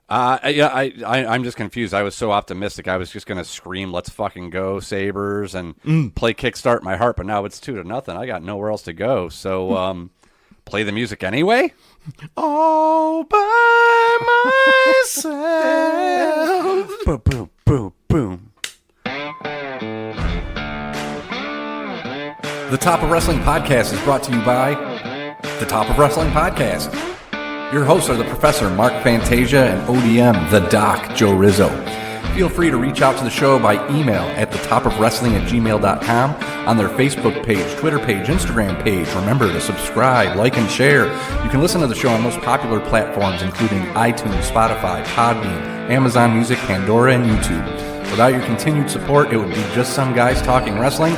I'm just confused. I was so optimistic. I was just going to scream, "Let's fucking go, Sabres," and play Kickstart My Heart, but now it's 2-0. I got nowhere else to go. So play the music anyway? All by myself. Boom, boom, boom, boom. The Top of Wrestling Podcast is brought to you by The Top of Wrestling Podcast. Your hosts are the Professor Mark Fantasia and ODM The Doc Joe Rizzo. Feel free to reach out to the show by email at thetopofwrestling@gmail.com, on their Facebook page, Twitter page, Instagram page. Remember to subscribe, like, and share. You can listen to the show on most popular platforms, including iTunes, Spotify, Podbean, Amazon Music, Pandora, and YouTube. Without your continued support, it would be just some guys talking wrestling,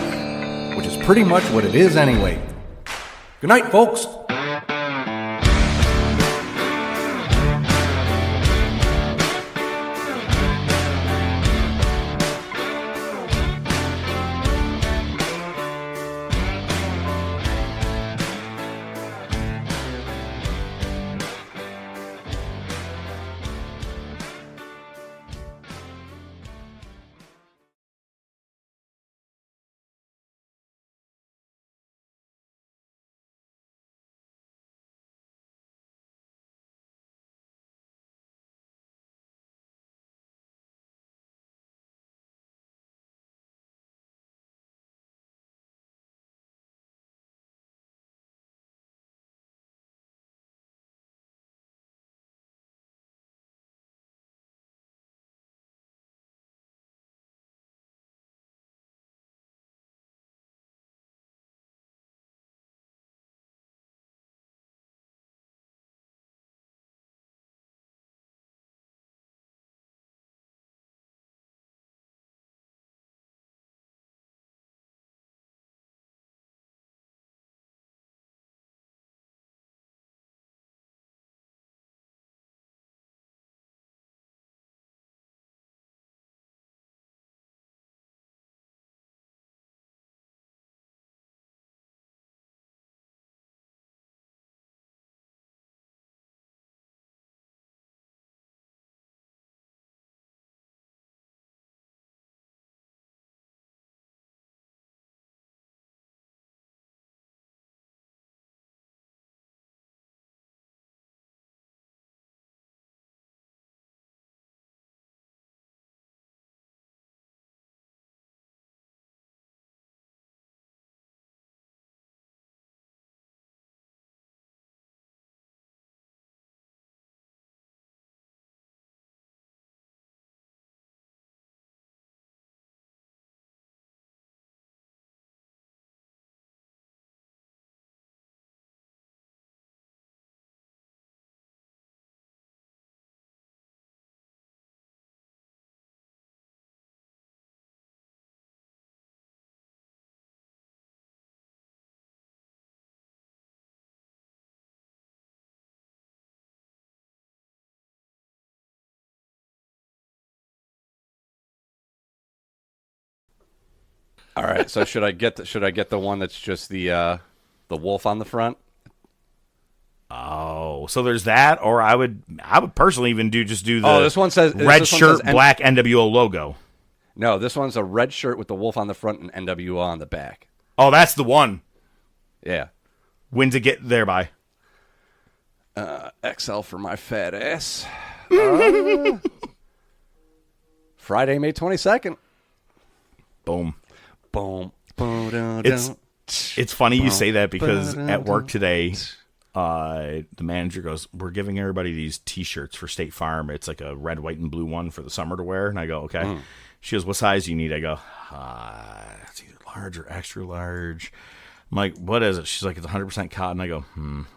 which is pretty much what it is anyway. Good night, folks. All right, so should I get the one that's just the wolf on the front? Oh, so there's that, or I would personally even do the this one says red shirt, black NWO logo. No, this one's a red shirt with the wolf on the front and NWO on the back. Oh, that's the one. Yeah. When's it get there by? XL for my fat ass. Friday, May 22nd. Boom. Boom. It's funny you say that because at work today, the manager goes, "We're giving everybody these T-shirts for State Farm. It's like a red, white, and blue one for the summer to wear." And I go, "Okay." She goes, "What size do you need?" I go, "It's either large or extra large." I'm like, "What is it?" She's like, "It's 100% cotton." I go,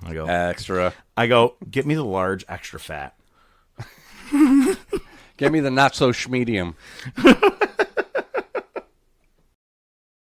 I go, extra. I go, "Get me the large, extra fat." Get me the not so schmedium.